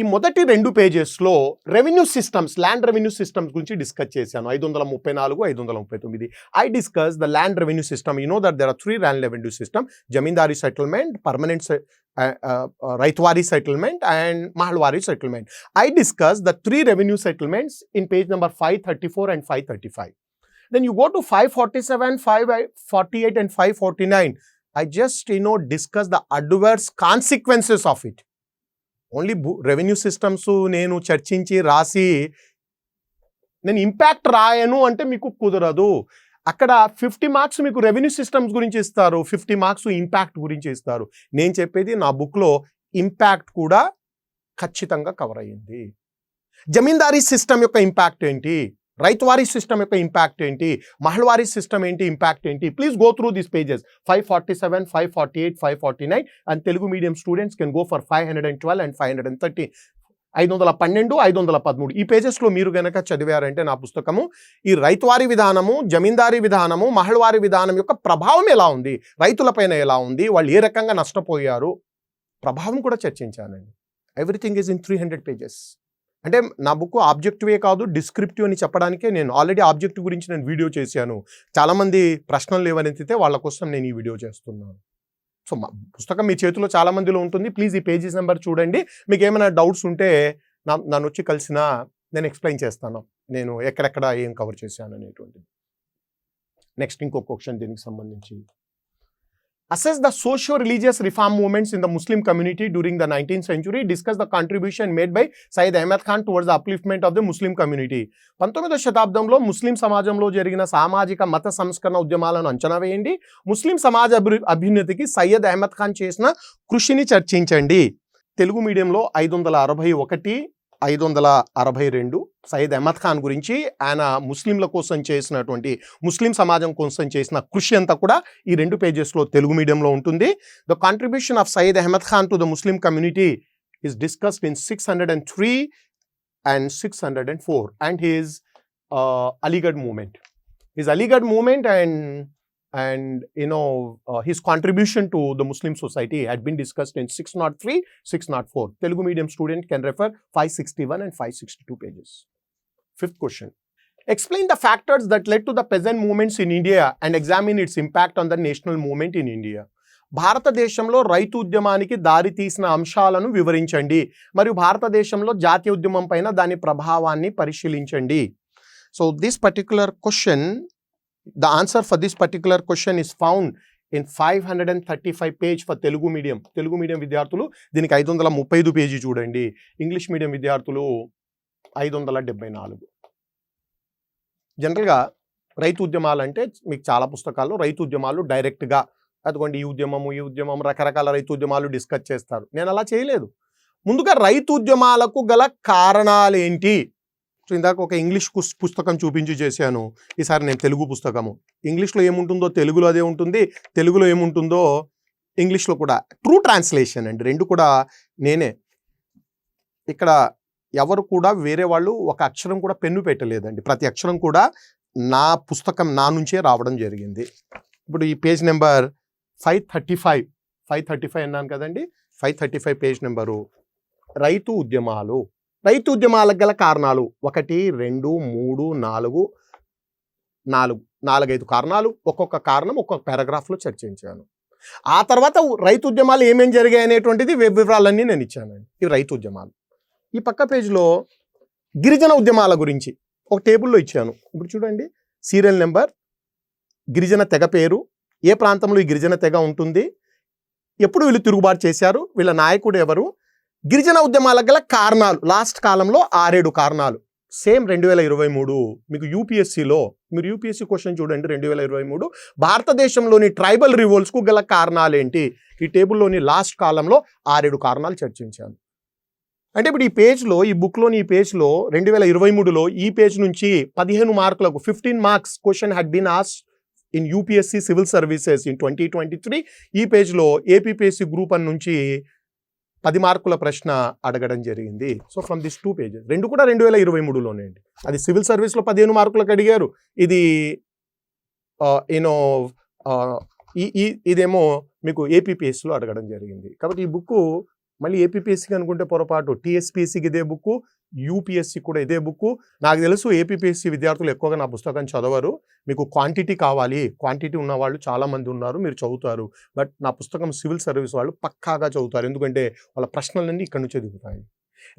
A: ఈ మొదటి 2 పేజెస్లో revenue systems, land revenue systems గురించి డిస్కస్ చేశాను. 534, 539. I discussed the land revenue system. You know that there are 3 land revenue system: Jamindari settlement, permanent Raitwari settlement, and Mahalwari settlement. I discussed the 3 revenue settlements in page number 534 and 535. Then you go to 547, 548 and 549. I just discuss the adverse consequences of it. Only revenue systems నేను చర్చించి రాసి నేను ఇంపాక్ట్ రాయను అంటే మీకు కుదరదు. అక్కడ 50 మార్క్స్ మీకు రెవెన్యూ సిస్టమ్స్ గురించి ఇస్తారు, 50 మార్క్స్ ఇంపాక్ట్ గురించి ఇస్తారు. నేను చెప్పేది నా బుక్లో ఇంపాక్ట్ కూడా ఖచ్చితంగా కవర్ అయ్యింది. జమీందారీ సిస్టమ్ యొక్క ఇంపాక్ట్ ఏంటి, రైతువారీ సిస్టమ్ యొక్క ఇంపాక్ట్ ఏంటి, మహల్వారీ సిస్టమ్ ఏంటి, ఇంపాక్ట్ ఏంటి. Please go through these pages 547, 548, 549 and Telugu medium students can go for 512 and 530. 512, 513 ఈ పేజెస్లో మీరు గనక చదివారంటే నా పుస్తకము ఈ రైతువారీ విధానము, జమీందారీ విధానము, మహల్వారీ విధానం యొక్క ప్రభావం ఎలా ఉంది, రైతులపైన ఎలా ఉంది, వాళ్ళు ఏ రకంగా నష్టపోయారు, ప్రభావం కూడా చర్చించానండి. Everything is in 300 pages. అంటే నా బుక్ ఆబ్జెక్టివే కాదు, డిస్క్రిప్టివ్ అని చెప్పడానికే నేను ఆల్రెడీ ఆబ్జెక్టివ్ గురించి నేను వీడియో చేశాను. చాలామంది ప్రశ్నలు లేవనెత్తితే వాళ్ళ కోసం నేను ఈ వీడియో చేస్తున్నాను. సో పుస్తకం మీ చేతిలో చాలా మందిలో ఉంటుంది. ప్లీజ్ ఈ పేజెస్ నెంబర్ చూడండి. మీకు ఏమైనా డౌట్స్ ఉంటే నన్ను వచ్చి కలిసినా నేను ఎక్స్ప్లెయిన్ చేస్తాను, నేను ఎక్కడెక్కడ ఏం కవర్ చేశాను అనేటువంటిది. నెక్స్ట్ ఇంకో క్వశ్చన్ దీనికి సంబంధించి. Assess the socio-religious reform movements in the Muslim community during the 19th century. Discuss the contribution made by Syed Ahmad Khan towards the upliftment of the Muslim community. 19వ శతాబ్దంలో ముస్లిం సమాజంలో జరిగిన సామాజిక మత సంస్కరణ ఉద్యమాలను అంచనా వేయండి. ముస్లిం సమాజ అభ్యున్నతికి సయ్యద్ అహ్మద్ ఖాన్ చేసిన కృషిని చర్చించండి. తెలుగు మీడియంలో 561, 562 సయ్యద్ అహ్మద్ ఖాన్ గురించి, ఆయన ముస్లింల కోసం చేసినటువంటి, ముస్లిం సమాజం కోసం చేసిన కృషి అంతా కూడా ఈ 2 పేజెస్లో తెలుగు మీడియంలో ఉంటుంది. The contribution of Syed Ahmad Khan to the Muslim community is discussed in 603 and 604 and his Aligarh movement. His Aligarh movement and his contribution to the Muslim society had been discussed in 603, 604. Telugu medium student can refer 561 and 562 pages. 5th question. Explain the factors that led to the peasant movements in India and examine its impact on the national movement in India. భారతదేశంలో రైతు ఉద్యమానికి దారి తీసిన అంశాలను వివరించండి మరియు భారతదేశంలో జాతీయ ఉద్యమం పైన దాని ప్రభావాన్ని పరిశీలించండి. So this particular question, the answer for this particular question is found in 535 page for Telugu medium. Telugu medium విద్యార్థులు దీనికి 535 పేజీ చూడండి. ఇంగ్లీష్ మీడియం విద్యార్థులు 574. జనరల్గా రైతు ఉద్యమాలు అంటే మీకు చాలా పుస్తకాల్లో రైతు ఉద్యమాలు డైరెక్ట్గా అదిగోండి ఈ ఉద్యమం రకరకాల రైతు ఉద్యమాలు డిస్కస్ చేస్తారు. నేను అలా చేయలేదు. ముందుగా రైతు ఉద్యమాలకు గల కారణాలు ఏంటి. సో ఇందాక ఒక ఇంగ్లీష్ పుస్తకం చూపించి చేశాను, ఈసారి నేను తెలుగు పుస్తకము. ఇంగ్లీష్లో ఏముంటుందో తెలుగులో అదే ఉంటుంది, తెలుగులో ఏముంటుందో ఇంగ్లీష్లో కూడా. ట్రూ ట్రాన్స్లేషన్ అండి, 2 కూడా నేనే. ఇక్కడ ఎవరు కూడా వేరే వాళ్ళు ఒక అక్షరం కూడా పెన్ను పెట్టలేదండి, ప్రతి అక్షరం కూడా నా పుస్తకం నా నుంచే రావడం జరిగింది. ఇప్పుడు ఈ పేజ్ నెంబర్ 535 అన్నాను కదండి, 535 పేజ్ నెంబరు. రైతు ఉద్యమాలు, రైతు ఉద్యమాలకు గల కారణాలు 1, 2, 3, 4, 5 కారణాలు. ఒక్కొక్క కారణం ఒక్కొక్క పారాగ్రాఫ్లో చర్చించాను. ఆ తర్వాత రైతు ఉద్యమాలు ఏమేం జరిగాయి అనేటువంటిది వివరాలన్నీ నేను ఇచ్చానండి. ఇవి రైతు ఉద్యమాలు. ఈ పక్క పేజీలో గిరిజన ఉద్యమాల గురించి ఒక టేబుల్లో ఇచ్చాను. ఇప్పుడు చూడండి, సీరియల్ నెంబర్, గిరిజన తెగ పేరు, ఏ ప్రాంతంలో ఈ గిరిజన తెగ ఉంటుంది, ఎప్పుడు వీళ్ళు తిరుగుబాటు చేశారు, వీళ్ళ నాయకుడు ఎవరు, గిరిజన ఉద్యమాలకు గల కారణాలు లాస్ట్ కాలంలో 6-7 కారణాలు. సేమ్ 2023 మీకు యూపీఎస్సీలో, మీరు యూపీఎస్సీ క్వశ్చన్ చూడండి, 2023 భారతదేశంలోని ట్రైబల్ రివోల్ట్స్కు గల కారణాలు ఏంటి, ఈ టేబుల్లోని లాస్ట్ కాలంలో 6-7 కారణాలు చర్చించాను. అంటే ఇప్పుడు ఈ పేజ్లో, ఈ బుక్లోని ఈ పేజ్లో 2023లో ఈ పేజ్ నుంచి 15 మార్కులకు 15 marks question had been asked in UPSC civil services in 2023. ఈ పేజ్లో ఏపీపీఎస్సీ గ్రూప్ 1 నుంచి 10 మార్కుల ప్రశ్న అడగడం జరిగింది. సో ఫ్రమ్ దిస్ 2 పేజెస్, 2 కూడా 2023లోనే అండి. అది సివిల్ సర్వీస్లో 15 మార్కులకు అడిగారు, ఇది ఇదేమో మీకు ఏపీపీఎస్సీలో అడగడం జరిగింది. కాబట్టి ఈ బుక్ మళ్ళీ ఏపీపీఎస్సీకి అనుకుంటే పొరపాటు, టీఎస్పీఎస్సీకి ఇదే బుక్, యూపీఎస్సీ కూడా ఇదే బుక్. నాకు తెలుసు ఏపీపీఎస్సీ విద్యార్థులు ఎక్కువగా నా పుస్తకం చదవరు, మీకు క్వాంటిటీ కావాలి, క్వాంటిటీ ఉన్న వాళ్ళు చాలామంది ఉన్నారు, మీరు చదువుతారు. బట్ నా పుస్తకం సివిల్ సర్వీస్ వాళ్ళు పక్కాగా చదువుతారు, ఎందుకంటే వాళ్ళ ప్రశ్నలన్నీ ఇక్కడ నుంచే దిగుతాయి.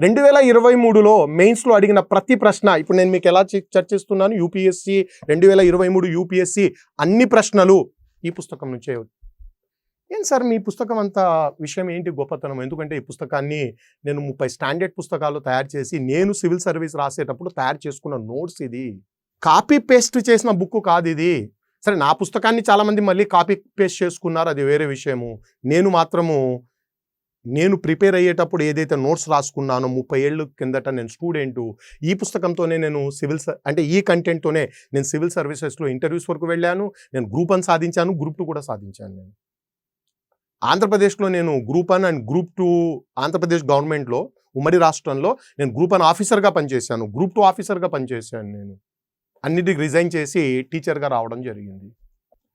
A: 2023లో మెయిన్స్లో అడిగిన ప్రతి ప్రశ్న ఇప్పుడు నేను మీకు ఎలా చర్చిస్తున్నాను, యూపీఎస్సీ 2023 యూపీఎస్సీ అన్ని ప్రశ్నలు ఈ పుస్తకం నుంచే. ఏం సార్ మీ పుస్తకం అంత విషయం ఏంటి గొప్పతనం? ఎందుకంటే ఈ పుస్తకాన్ని నేను 30 స్టాండర్డ్ పుస్తకాలు తయారు చేసి నేను సివిల్ సర్వీస్ రాసేటప్పుడు తయారు చేసుకున్న నోట్స్, ఇది కాపీ పేస్ట్ చేసిన బుక్ కాదు ఇది. సరే నా పుస్తకాన్ని చాలామంది మళ్ళీ కాపీ పేస్ట్ చేసుకున్నారు, అది వేరే విషయము. నేను ప్రిపేర్ అయ్యేటప్పుడు ఏదైతే నోట్స్ రాసుకున్నానో 30 ఏళ్ళ కిందట నేను స్టూడెంటు, ఈ పుస్తకంతోనే నేను ఈ కంటెంట్తోనే నేను సివిల్ సర్వీసెస్లో ఇంటర్వ్యూస్ వరకు వెళ్ళాను. నేను గ్రూప్ 1 సాధించాను, గ్రూప్ 2 కూడా సాధించాను. నేను ఆంధ్రప్రదేశ్లో నేను గ్రూప్ 1 అండ్ గ్రూప్ 2 ఆంధ్రప్రదేశ్ గవర్నమెంట్లో ఉమ్మడి రాష్ట్రంలో నేను గ్రూప్ 1 ఆఫీసర్గా పనిచేశాను, గ్రూప్ 2 ఆఫీసర్గా పనిచేశాను. నేను అన్నిటికి రిజైన్ చేసి టీచర్గా రావడం జరిగింది.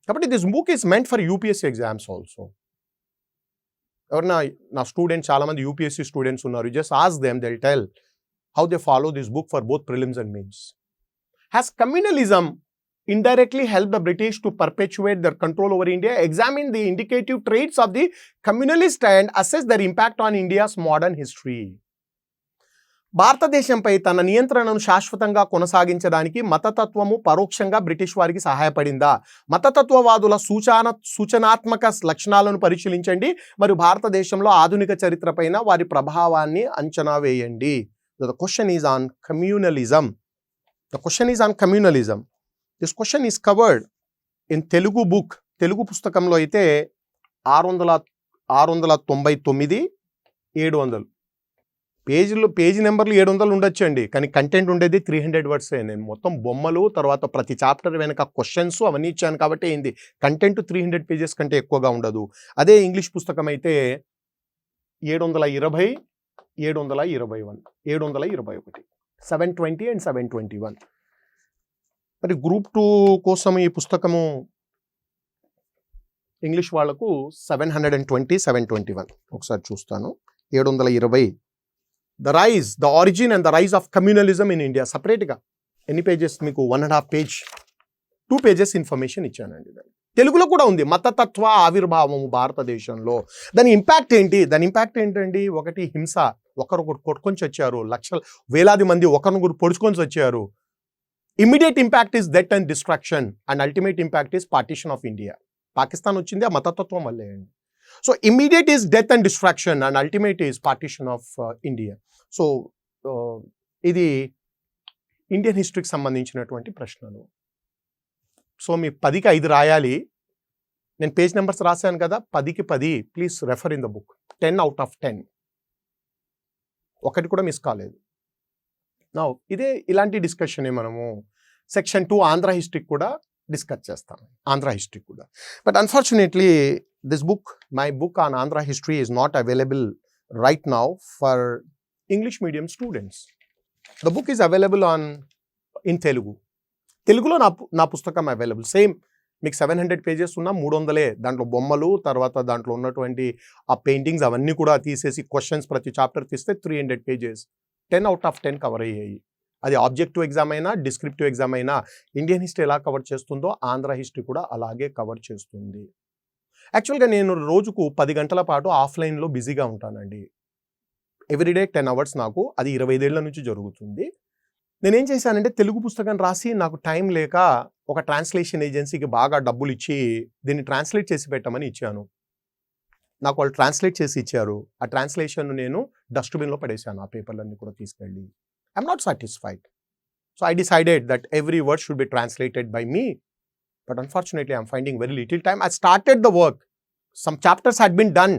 A: కాబట్టి this book is meant for UPSC exams also. ఎవరన్నా నా స్టూడెంట్స్ చాలామంది యూపీఎస్సీ స్టూడెంట్స్ ఉన్నారు, just ask them, they will tell how they follow this book for both prelims and mains. Has communalism indirectly helped the British to perpetuate their control over India? Examine the indicative traits of the communalist and assess their impact on India's modern history. భారతదేశంపై తన నియంత్రణను శాశ్వతంగా కొనసాగించడానికి మతతత్వము పరోక్షంగా బ్రిటిష్ వారికి సహాయపడిందా? మతతత్వవాదుల సూచనాత్మక లక్షణాలను పరిశీలించండి మరియు భారతదేశంలో ఆధునిక చరిత్రపైన వారి ప్రభావాన్ని అంచనా వేయండి. The question is on communalism. The question is on communalism. This question is covered in Telugu book. Telugu పుస్తకంలో అయితే 699 700 పేజీ నెంబర్లు 700 ఉండొచ్చండి, కానీ కంటెంట్ ఉండేది 300 వర్డ్సే. నేను మొత్తం బొమ్మలు, తర్వాత ప్రతి చాప్టర్ వెనక క్వశ్చన్స్ అవన్నీ ఇచ్చాను కాబట్టి ఏంది కంటెంట్ 300 పేజెస్ కంటే ఎక్కువగా ఉండదు. అదే ఇంగ్లీష్ పుస్తకం అయితే 720 721 720 అండ్ 721. మరి గ్రూప్ 2 కోసం ఈ పుస్తకము ఇంగ్లీష్ వాళ్లకు 720 721 ఒకసారి చూస్తాను. 720 the origin and the rise of communalism in India. సపరేట్గా ఎన్ని పేజెస్ మీకు 1.5 పేజ్ 2 పేజెస్ ఇన్ఫర్మేషన్ ఇచ్చానండి. తెలుగులో కూడా ఉంది, మతతత్వ ఆవిర్భావము భారతదేశంలో. దాని ఇంపాక్ట్ ఏంటండి? ఒకటి హింస, ఒకరొకరు కొట్టుకొని వచ్చారు, వేలాది మంది ఒకరినొకరు పొడుచుకొని వచ్చారు. Immediate impact is death and destruction and ultimate impact is partition of India. Pakistan వచ్చింది ఆ మతతత్వం వల్లే అండి. So immediate is death and destruction and ultimate is partition of India. So ఇది ఇండియన్ హిస్టరీకి సంబంధించినటువంటి ప్రశ్నలు. సో మీ 10కి 5 రాయాలి. నేను పేజ్ నెంబర్స్ రాశాను కదా, 10కి 10 please refer in the book. 10 out of 10 ఒకటి కూడా మిస్ కాలేదు. నా ఇలాంటి డిస్కషనే మనము సెక్షన్ 2 ఆంధ్ర హిస్టరీ కూడా డిస్కస్ చేస్తాం, ఆంధ్ర హిస్టరీ కూడా. But unfortunately this book, my book on Andhra history is not available right now for English medium students. The book is available in తెలుగులో నా పుస్తకం అవైలబుల్. సేమ్ మీకు 700 పేజెస్ ఉన్న 300 దాంట్లో బొమ్మలు, తర్వాత దాంట్లో ఉన్నటువంటి ఆ పెయింటింగ్స్ అవన్నీ కూడా తీసేసి క్వశ్చన్స్ ప్రతి చాప్టర్ తీస్తే 300 పేజెస్ 10 out of 10 కవర్ అయ్యాయి. అది ఆబ్జెక్టివ్ ఎగ్జామ్ అయినా, డిస్క్రిప్టివ్ ఎగ్జామ్ అయినా ఇండియన్ హిస్టరీ ఎలా కవర్ చేస్తుందో ఆంధ్ర హిస్టరీ కూడా అలాగే కవర్ చేస్తుంది. యాక్చువల్గా నేను రోజుకు 10 గంటల పాటు ఆఫ్లైన్లో బిజీగా ఉంటానండి. ఎవ్రీడే 10 hours నాకు, అది 25 ఏళ్ల నుంచి జరుగుతుంది. నేనేం చేశానంటే తెలుగు పుస్తకం రాసి నాకు టైం లేక ఒక ట్రాన్స్లేషన్ ఏజెన్సీకి బాగా డబ్బులు ఇచ్చి దీన్ని ట్రాన్స్లేట్ చేసి పెట్టమని ఇచ్చాను. నాకు వాళ్ళు ట్రాన్స్లేట్ చేసి ఇచ్చారు. ఆ ట్రాన్స్లేషన్ నేను డస్ట్బిన్లో పడేశాను, ఆ పేపర్లన్నీ కూడా తీసుకెళ్ళి. I'm not satisfied. So I decided that every word should be translated by me. But unfortunately I'm finding very little time. I started the work. Some chapters had been done,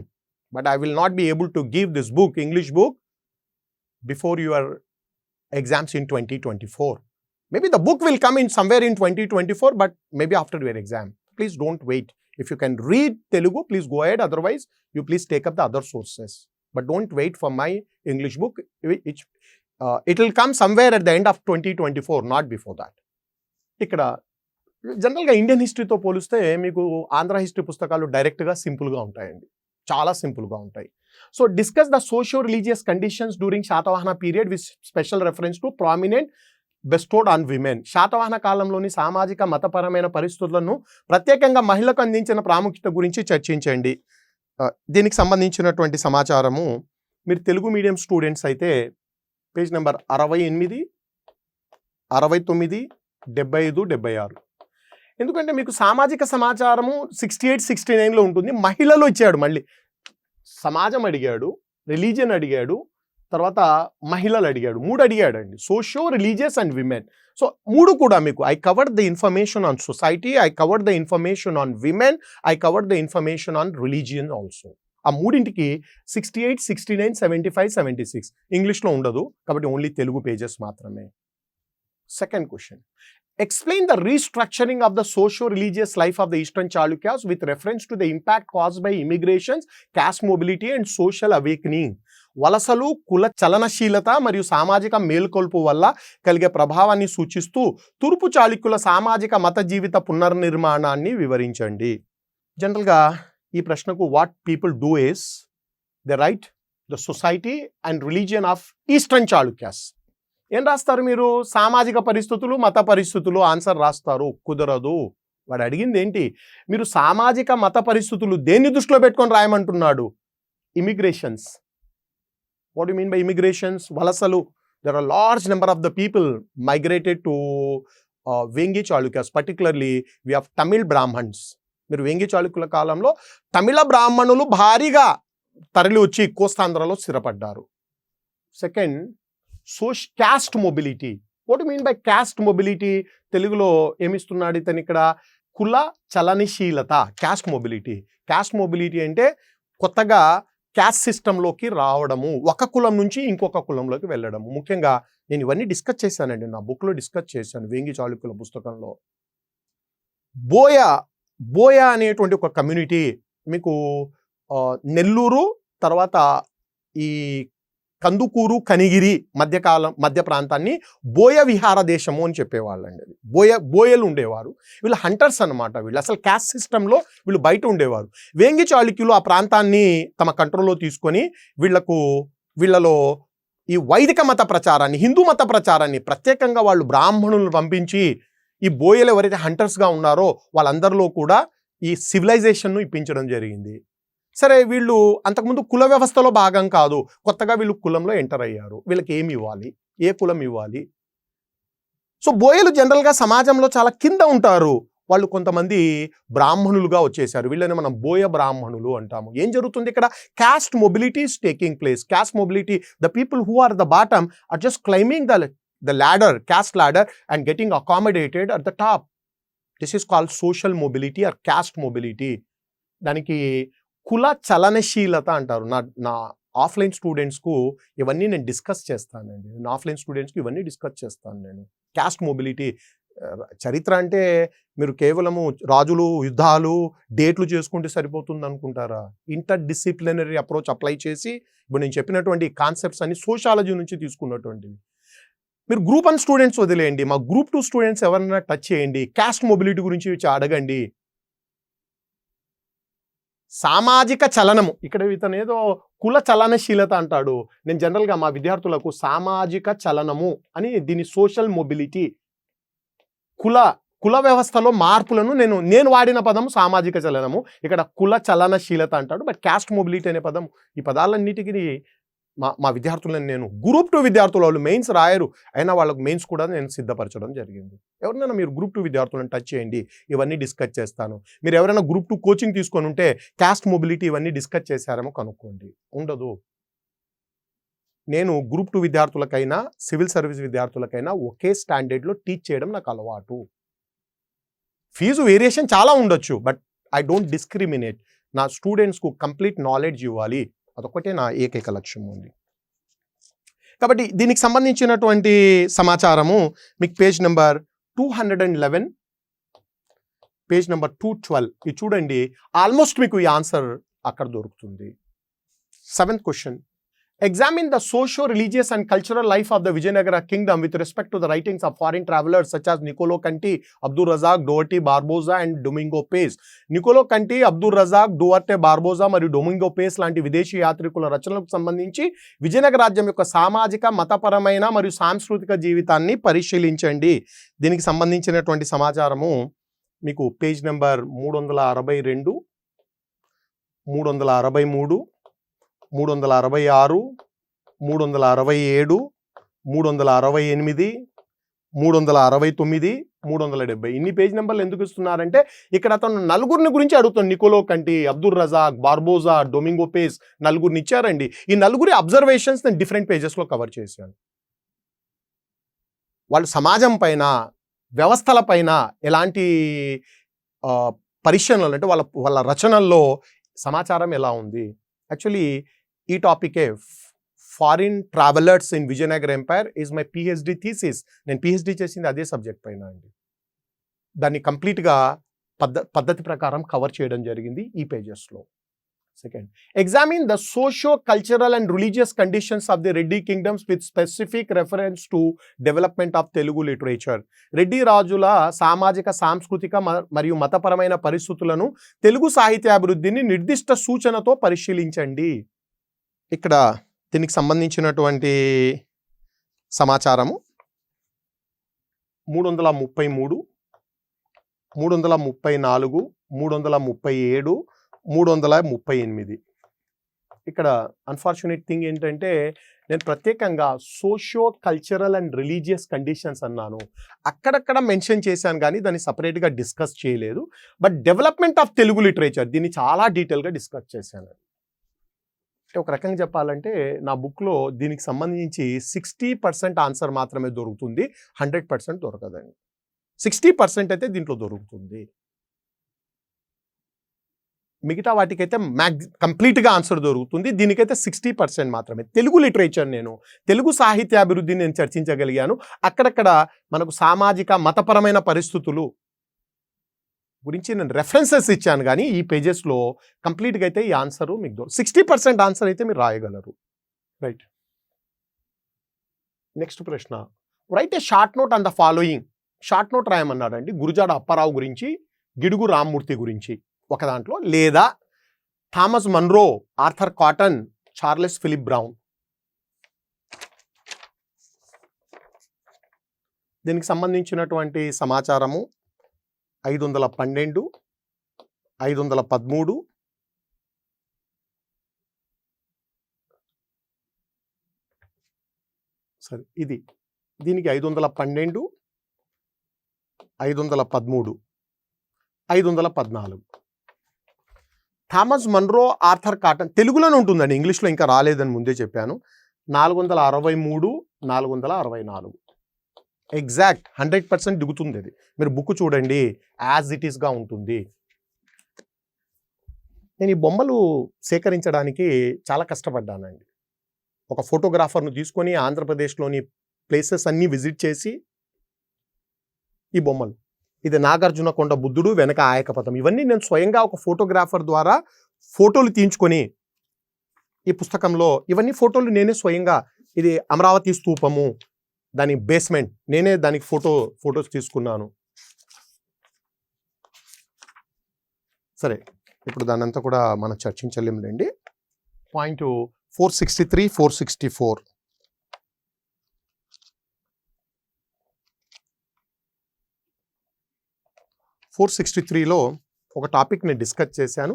A: but I will not be able to give this book, English book, before your exams in 2024. Maybe the book will come in somewhere in 2024, but maybe after your exam. Please don't wait. If you can read Telugu, please go ahead. Otherwise, you please take up the other sources. But don't wait for my English book. It will come somewhere at the end of 2024, not before that. Ikkada జనరల్గా ఇండియన్ హిస్టరీతో పోలిస్తే మీకు ఆంధ్ర హిస్టరీ పుస్తకాలు డైరెక్ట్గా సింపుల్గా ఉంటాయండి, చాలా సింపుల్గా ఉంటాయి. So discuss the socio religious conditions during Satavahana period with special reference to prominent bestowed on women. Satavahana కాలంలోని సామాజిక మతపరమైన పరిస్థితులను ప్రత్యేకంగా మహిళలకు అందించిన ప్రాముఖ్యత గురించి చర్చించండి. దీనికి సంబంధించినటువంటి సమాచారము మీరు తెలుగు మీడియం స్టూడెంట్స్ అయితే పేజ్ నెంబర్ 68, 69, 75, 76. ఎందుకంటే మీకు సామాజిక సమాచారము 68, 69లో ఉంటుంది. మహిళలు ఇచ్చాడు, మళ్ళీ సమాజం అడిగాడు, రిలీజియన్ అడిగాడు, తర్వాత మహిళలు అడిగాడు, 3 అడిగాడండి, socio religious and women. So 3 కూడా మీకు I covered the information on society, I covered the information on women, I covered the information on religion also. ఆ 3ంటికి 68, 69, 75, 76 ఇంగ్లీష్లో ఉండదు కాబట్టి ఓన్లీ తెలుగు పేజెస్ మాత్రమే. Second question, explain the restructuring of the socio-religious life of the Eastern Chalukyas with reference to the impact caused by immigrations, caste mobility and social awakening. వలసలు, కుల చలనశీలత మరియు సామాజిక మేల్కొల్పు వల్ల కలిగే ప్రభావాన్ని సూచిస్తూ తూర్పు చాళుక్యుల సామాజిక మత జీవిత పునర్నిర్మాణాన్ని వివరించండి. జనరల్గా ఈ ప్రశ్నకు what people do is they right the society and religion of eastern Chalukyas. ఏం రాస్తారు మీరు? సామాజిక పరిస్థితులు, మత పరిస్థితులు ఆన్సర్ రాస్తారు. కుదరదు. వాడు అడిగింది ఏంటి? మీరు సామాజిక మత పరిస్థితులు దేన్ని దృష్టిలో పెట్టుకొని రాయమంటున్నాడు? Immigrations. What you mean by immigrations? వలసలు. There are large number of the people migrated to Vengi Chalukyas, particularly we have Tamil Brahmins. మీరు వేంగి చాళుక్యుల కాలంలో తమిళ బ్రాహ్మణులు భారీగా తరలి వచ్చి కోస్తాంధ్రలో స్థిరపడ్డారు. Second, caste mobility. What mean by caste mobility? తెలుగులో ఏమిస్తున్నాడు ఇతను ఇక్కడ? కుల చలనశీలత, క్యాస్ట్ మొబిలిటీ. క్యాస్ట్ మొబిలిటీ అంటే కొత్తగా క్యాస్ట్ సిస్టంలోకి రావడము, ఒక కులం నుంచి ఇంకొక కులంలోకి వెళ్ళడము. ముఖ్యంగా నేను ఇవన్నీ డిస్కస్ చేశానండి, నా బుక్లో డిస్కస్ చేశాను వేంగి చాళుక్యుల పుస్తకంలో. బోయ అనేటువంటి ఒక కమ్యూనిటీ మీకు నెల్లూరు తర్వాత ఈ కందుకూరు, కనిగిరి మధ్య ప్రాంతాన్ని బోయ విహార దేశము అని చెప్పేవాళ్ళండి. అది బోయలు ఉండేవారు. వీళ్ళు హంటర్స్ అనమాట. వీళ్ళు అసలు క్యాస్ట్ సిస్టంలో వీళ్ళు బయట ఉండేవారు. వేంగి చాళుక్యులు ఆ ప్రాంతాన్ని తమ కంట్రోల్లో తీసుకొని వీళ్ళలో ఈ వైదిక మత ప్రచారాన్ని, హిందూ మత ప్రచారాన్ని ప్రత్యేకంగా వాళ్ళు బ్రాహ్మణులను పంపించి ఈ బోయలు ఎవరైతే హంటర్స్గా ఉన్నారో వాళ్ళందరిలో కూడా ఈ సివిలైజేషన్ను ఇప్పించడం జరిగింది. సరే, వీళ్ళు అంతకుముందు కుల వ్యవస్థలో భాగం కాదు, కొత్తగా వీళ్ళు కులంలో ఎంటర్ అయ్యారు. వీళ్ళకి ఏమి ఇవ్వాలి? ఏ కులం ఇవ్వాలి? సో బోయలు జనరల్గా సమాజంలో చాలా కింద ఉంటారు. వాళ్ళు కొంతమంది బ్రాహ్మణులుగా వచ్చేసారు. వీళ్ళని మనం బోయ బ్రాహ్మణులు అంటాము. ఏం జరుగుతుంది ఇక్కడ? Caste mobility is taking place. Caste mobility, the people who are the bottom are just climbing the ladder, caste ladder and getting accommodated at the top. This is called social mobility or caste mobility. దానికి కుల చలనశీలత అంటారు. నా ఆఫ్లైన్ స్టూడెంట్స్కు ఇవన్నీ నేను డిస్కస్ చేస్తానండి. నేను క్యాస్ట్ మొబిలిటీ. చరిత్ర అంటే మీరు కేవలము రాజులు, యుద్ధాలు, డేట్లు చేసుకుంటే సరిపోతుంది అనుకుంటారా? ఇంటర్ డిసిప్లినరీ అప్రోచ్ అప్లై చేసి ఇప్పుడు నేను చెప్పినటువంటి కాన్సెప్ట్స్ అన్ని సోషాలజీ నుంచి తీసుకున్నటువంటివి. మీరు గ్రూప్ 1 స్టూడెంట్స్ వదిలేయండి, మా గ్రూప్ 2 స్టూడెంట్స్ ఎవరైనా టచ్ చేయండి, క్యాస్ట్ మొబిలిటీ గురించి అడగండి. సామాజిక చలనము, ఇక్కడ ఇతను ఏదో కుల చలనశీలత అంటాడు. నేను జనరల్గా మా విద్యార్థులకు సామాజిక చలనము అని, దీని సోషల్ మొబిలిటీ, కుల వ్యవస్థలో మార్పులను నేను వాడిన పదం సామాజిక చలనము, ఇక్కడ కుల చలనశీలత అంటాడు. బట్ క్యాస్ట్ మొబిలిటీ అనే పదం, ఈ పదాలన్నిటికీ మా విద్యార్థులను నేను గ్రూప్ 2 విద్యార్థులు, వాళ్ళు మెయిన్స్ రాయరు, అయినా వాళ్ళకు మెయిన్స్ కూడా నేను సిద్ధపరచడం జరిగింది. ఎవరైనా మీరు గ్రూప్ 2 విద్యార్థులను టచ్ చేయండి, ఇవన్నీ డిస్కస్ చేస్తాను. మీరు ఎవరైనా గ్రూప్ 2 కోచింగ్ తీసుకొని ఉంటే క్యాస్ట్ మొబిలిటీ ఇవన్నీ డిస్కస్ చేశారేమో కనుక్కోండి. ఉండదు. నేను గ్రూప్ 2 విద్యార్థులకైనా సివిల్ సర్వీస్ విద్యార్థులకైనా ఒకే స్టాండర్డ్లో టీచ్ చేయడం నాకు అలవాటు. ఫీజు వేరియేషన్ చాలా ఉండొచ్చు, బట్ ఐ డోంట్ డిస్క్రిమినేట్. నా స్టూడెంట్స్కు కంప్లీట్ నాలెడ్జ్ ఇవ్వాలి, అదొకటే నా ఏకైక లక్ష్యం ఉంది. కాబట్టి దీనికి సంబంధించినటువంటి సమాచారము మీకు పేజ్ నెంబర్ 211, పేజ్ నెంబర్ 212 ఇది చూడండి. ఆల్మోస్ట్ మీకు ఈ ఆన్సర్ అక్కడ దొరుకుతుంది. 7th question, Examine the socio-religious and cultural life of the Vijayanagara kingdom with respect to the writings of foreign travelers such as Niccolo Conti, Abdul Razak, Duarte Barbosa and Domingo Pais. Niccolo Conti, Abdul Razak, Duarte బార్బోజా మరియు డొమింగో పేస్ లాంటి విదేశీ యాత్రికుల రచనలకు సంబంధించి విజయనగర రాజ్యం యొక్క సామాజిక, మతపరమైన మరియు సాంస్కృతిక జీవితాన్ని పరిశీలించండి. దీనికి సంబంధించినటువంటి సమాచారము మీకు పేజ్ నెంబర్ 362, 363, 366, 367, 368, 369, 370. ఇన్ని పేజ్ నెంబర్లు ఎందుకు ఇస్తున్నారంటే ఇక్కడ అతను నలుగురిని గురించి అడుగుతాను. Nicolo Conti, Abdul Razzaq, Barbosa, Domingo Paes నలుగురిని ఇచ్చారండి. ఈ నలుగురి అబ్జర్వేషన్స్ నేను డిఫరెంట్ పేజెస్లో కవర్ చేశాను. వాళ్ళు సమాజం పైన, వ్యవస్థల పైన ఎలాంటి పరిశీలనలు అంటే వాళ్ళ రచనల్లో సమాచారం ఎలా ఉంది. యాక్చువల్లీ ఈ టాపికే foreign travellers in Vijayanagara empire is my PhD thesis. నేను పిహెచ్డి చేసింది అదే సబ్జెక్ట్ పైన అండి. దాన్ని కంప్లీట్గా పద్ధతి ప్రకారం కవర్ చేయడం జరిగింది ఈ పేజెస్లో. Second, examine the socio cultural and religious conditions of the Reddy kingdoms with specific reference to development of Telugu literature. Reddy రాజుల సామాజిక, సాంస్కృతిక మరియు మతపరమైన పరిస్థితులను, తెలుగు సాహిత్యాభివృద్ధిని నిర్దిష్ట సూచనతో పరిశీలించండి. ఇక్కడ దీనికి సంబంధించినటువంటి సమాచారము 333, 334, 337, 338. ఇక్కడ అన్ఫార్చునేట్ థింగ్ ఏంటంటే నేను ప్రత్యేకంగా socio cultural and religious conditions అన్నాను. అక్కడక్కడ మెన్షన్ చేశాను కానీ దాన్ని సపరేట్గా డిస్కస్ చేయలేదు. But development of Telugu literature దీన్ని చాలా డీటెయిల్గా డిస్కస్ చేశాను. అంటే ఒక రకంగా చెప్పాలంటే నా బుక్లో దీనికి సంబంధించి 60% ఆన్సర్ మాత్రమే దొరుకుతుంది, 100% దొరకదండి. 60% అయితే దీంట్లో దొరుకుతుంది. మిగతా వాటికైతే కంప్లీట్గా ఆన్సర్ దొరుకుతుంది. దీనికైతే 60% మాత్రమే. తెలుగు లిటరేచర్, నేను తెలుగు సాహిత్యాభివృద్ధిని నేను చర్చించగలిగాను. అక్కడక్కడ మనకు సామాజిక, మతపరమైన పరిస్థితులు గురించి నేను రెఫరెన్సెస్ ఇచ్చాను కానీ ఈ పేజెస్లో కంప్లీట్గా అయితే ఈ ఆన్సరు మీకు 60% ఆన్సర్ అయితే మీరు రాయగలరు. రైట్. నెక్స్ట్ ప్రశ్న, write a short note on the following. Short note రాయమన్నాడండి. గురుజాడ అప్పారావు గురించి, గిడుగు రామ్మూర్తి గురించి ఒక దాంట్లో, లేదా Thomas Munro, Arthur Cotton, Charles Philip Brown. దీనికి సంబంధించినటువంటి సమాచారము 512, 513, సరే ఇది దీనికి 512, 513, 514. థామస్ మన్రో, ఆర్థర్ కాటన్ తెలుగులోనే ఉంటుందండి, ఇంగ్లీష్లో ఇంకా రాలేదని ముందే చెప్పాను. 463, 464. ఎగ్జాక్ట్ 100% దిగుతుంది. అది మీరు బుక్ చూడండి, యాజ్ ఇట్ ఈస్గా ఉంటుంది. నేను ఈ బొమ్మలు సేకరించడానికి చాలా కష్టపడ్డానండి. ఒక ఫోటోగ్రాఫర్ను తీసుకొని ఆంధ్రప్రదేశ్లోని ప్లేసెస్ అన్నీ విజిట్ చేసి ఈ బొమ్మలు, ఇది నాగార్జునకొండ బుద్ధుడు, వెనక ఆయకపథం, ఇవన్నీ నేను స్వయంగా ఒక ఫోటోగ్రాఫర్ ద్వారా ఫోటోలు తీయించుకొని ఈ పుస్తకంలో ఇవన్నీ ఫోటోలు నేనే స్వయంగా, ఇది అమరావతి స్తూపము, దాని బేస్మెంట్ నేనే దానికి ఫోటోస్ తీసుకున్నాను. సరే, ఇప్పుడు దాని అంతా కూడా మనం చర్చించలేములేండి. పాయింట్ 463, 464. 463లో ఒక టాపిక్ నేను డిస్కస్ చేశాను.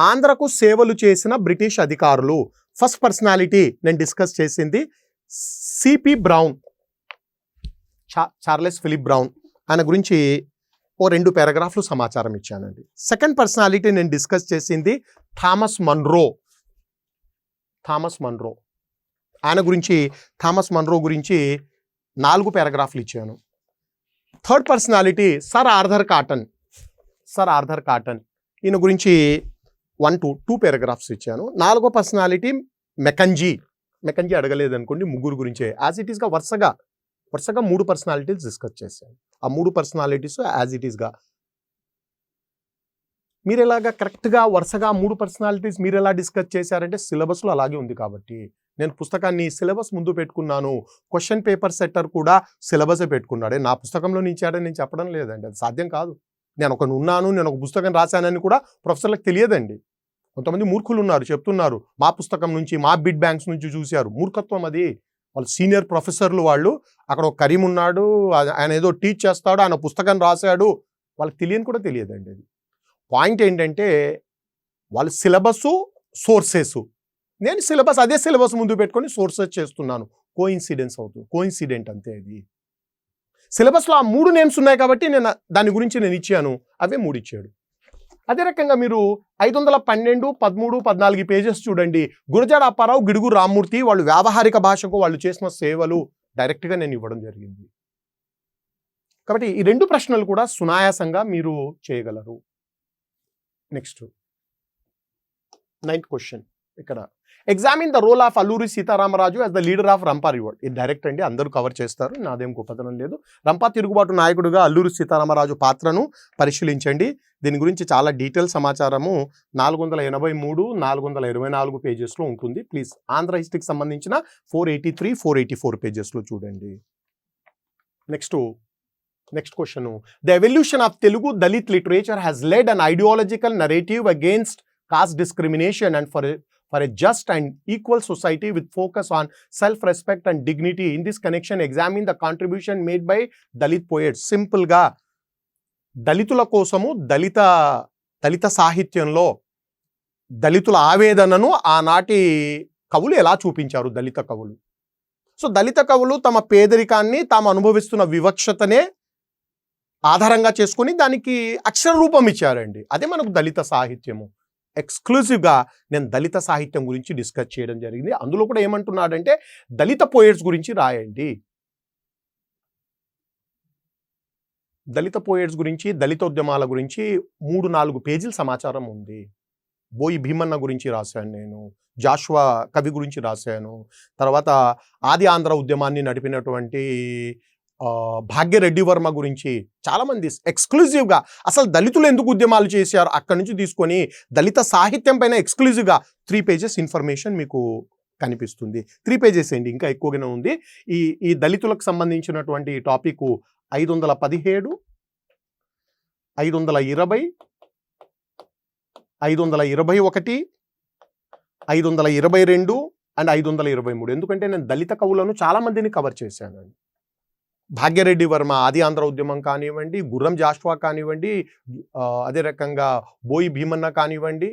A: ఆంధ్రకు సేవలు చేసిన బ్రిటిష్ అధికారులు. ఫస్ట్ పర్సనాలిటీ నేను డిస్కస్ చేసింది CP Brown, Charles Philip Brown. ఆయన గురించి ఓ 2 పారాగ్రాఫ్లు సమాచారం ఇచ్చానండి. సెకండ్ పర్సనాలిటీ నేను డిస్కస్ చేసింది థామస్ మన్రో. ఆయన గురించి, థామస్ మన్రో గురించి 4 పారాగ్రాఫ్లు ఇచ్చాను. Third personality sir Arthur Cotton. ఈయన గురించి 2 పారాగ్రాఫ్స్ ఇచ్చాను. 4వ పర్సనాలిటీ మెకంజీ అడగలేదు అనుకోండి, 3 గురించే యాజ్ ఇట్ ఈస్గా వరుసగా 3 పర్సనాలిటీస్ డిస్కస్ చేశాను. ఆ 3 పర్సనాలిటీస్ యాజ్ ఇట్ ఈస్గా మీరు ఎలాగా కరెక్ట్గా వరుసగా 3 పర్సనాలిటీస్ మీరు ఎలా డిస్కస్ చేశారంటే సిలబస్లో అలాగే ఉంది కాబట్టి నేను పుస్తకాన్ని సిలబస్ ముందు పెట్టుకున్నాను. క్వశ్చన్ పేపర్ సెట్టర్ కూడా సిలబసే పెట్టుకున్నాడే. నా పుస్తకంలో నుంచాడని నేను చెప్పడం లేదండి. అది సాధ్యం కాదు. నేను ఒక పుస్తకం రాశానని కూడా ప్రొఫెసర్లకు తెలియదండి. కొంతమంది మూర్ఖులు ఉన్నారు, చెప్తున్నారు మా పుస్తకం నుంచి, మా బిడ్ బ్యాంక్స్ నుంచి చూశారు. మూర్ఖత్వం అది. వాళ్ళు సీనియర్ ప్రొఫెసర్లు, వాళ్ళు అక్కడ ఒక కరీం ఉన్నాడు, ఆయన ఏదో టీచ్ చేస్తాడు, ఆయన పుస్తకం రాశాడు, వాళ్ళకి తెలియని కూడా తెలియదండి. అది పాయింట్ ఏంటంటే వాళ్ళు సిలబస్, సోర్సెస్. నేను సిలబస్ అదే సిలబస్ ముందు పెట్టుకొని సోర్సెస్ చేస్తున్నాను. కోఇన్సిడెంట్ అంతే. అది సిలబస్లో ఆ 3 నేమ్స్ ఉన్నాయి కాబట్టి నేను దాని గురించి నేను ఇచ్చాను, అవే 3 ఇచ్చాడు. అదే రకంగా మీరు 512, 13, 14 పేజెస్ చూడండి. గురజాడ అప్పారావు, గిడుగు రామ్మూర్తి వాళ్ళు వ్యావహారిక భాషకు వాళ్ళు చేసిన సేవలు డైరెక్ట్గా నేను ఇవ్వడం జరిగింది. కాబట్టి ఈ 2 ప్రశ్నలు కూడా సునాయాసంగా మీరు చేయగలరు. Next 9th question. ఇక్కడ examine the role of Alluri Sitaramaraju as the leader of Rampa revolt. ఇది డైరెక్ట్ అండి, అందరూ కవర్ చేస్తారు, నాదేం గొప్పతనం లేదు. రంపా తిరుగుబాటు నాయకుడిగా అల్లూరి సీతారామరాజు పాత్రను పరిశీలించండి. దీని గురించి చాలా డీటెయిల్ సమాచారము 483, 424 పేజెస్లో ఉంటుంది. ప్లీజ్ ఆంధ్ర హిస్టరీకి సంబంధించిన 483, 484 పేజెస్లో చూడండి. Next question. The evolution of Telugu Dalit literature has lead an ideological narrative against caste discrimination and for a just and equal society with focus on self-respect and dignity. In this connection, examine the contribution made by Dalit poets. Simple ga దళితుల కోసము దళిత సాహిత్యంలో దళితుల ఆవేదనను ఆనాటి కవులు ఎలా చూపించారు, దళిత కవులు. సో దళిత కవులు తమ పేదరికాన్ని, తాము అనుభవిస్తున్న వివక్షతనే ఆధారంగా చేసుకుని దానికి అక్షర రూపం ఇచ్చారండి. అదే మనకు దళిత సాహిత్యము. ఎక్స్క్లూజివ్గా నేను దళిత సాహిత్యం గురించి డిస్కస్ చేయడం జరిగింది. అందులో కూడా ఏమంటున్నాడంటే దళిత పోయిట్స్ గురించి రాయండి. దళిత పోయిట్స్ గురించి, దళిత ఉద్యమాల గురించి 3-4 పేజీల సమాచారం ఉంది. బోయి భీమన్న గురించి రాశాను నేను, జాషువా కవి గురించి రాశాను, తర్వాత ఆది ఆంధ్ర ఉద్యమాన్ని నడిపినటువంటి భాగ్యరెడ్డి వర్మ గురించి చాలామంది ఎక్స్క్లూజివ్గా అసలు దళితులు ఎందుకు ఉద్యమాలు చేశారు అక్కడి నుంచి తీసుకొని దళిత సాహిత్యం పైన ఎక్స్క్లూజివ్గా 3 పేజెస్ ఇన్ఫర్మేషన్ మీకు కనిపిస్తుంది. 3 పేజెస్ ఏంటి, ఇంకా ఎక్కువగానే ఉంది. ఈ దళితులకు సంబంధించినటువంటి టాపిక్ 517, 520, 521, 522 అండ్ 523. ఎందుకంటే నేను దళిత కవులను చాలామందిని కవర్ చేశానండి. భాగ్యరెడ్డి వర్మ ఆది ఆంధ్ర ఉద్యమం కానివ్వండి, గుర్రం జాషువా కానివ్వండి, అదే రకంగా బోయి భీమన్న కానివ్వండి.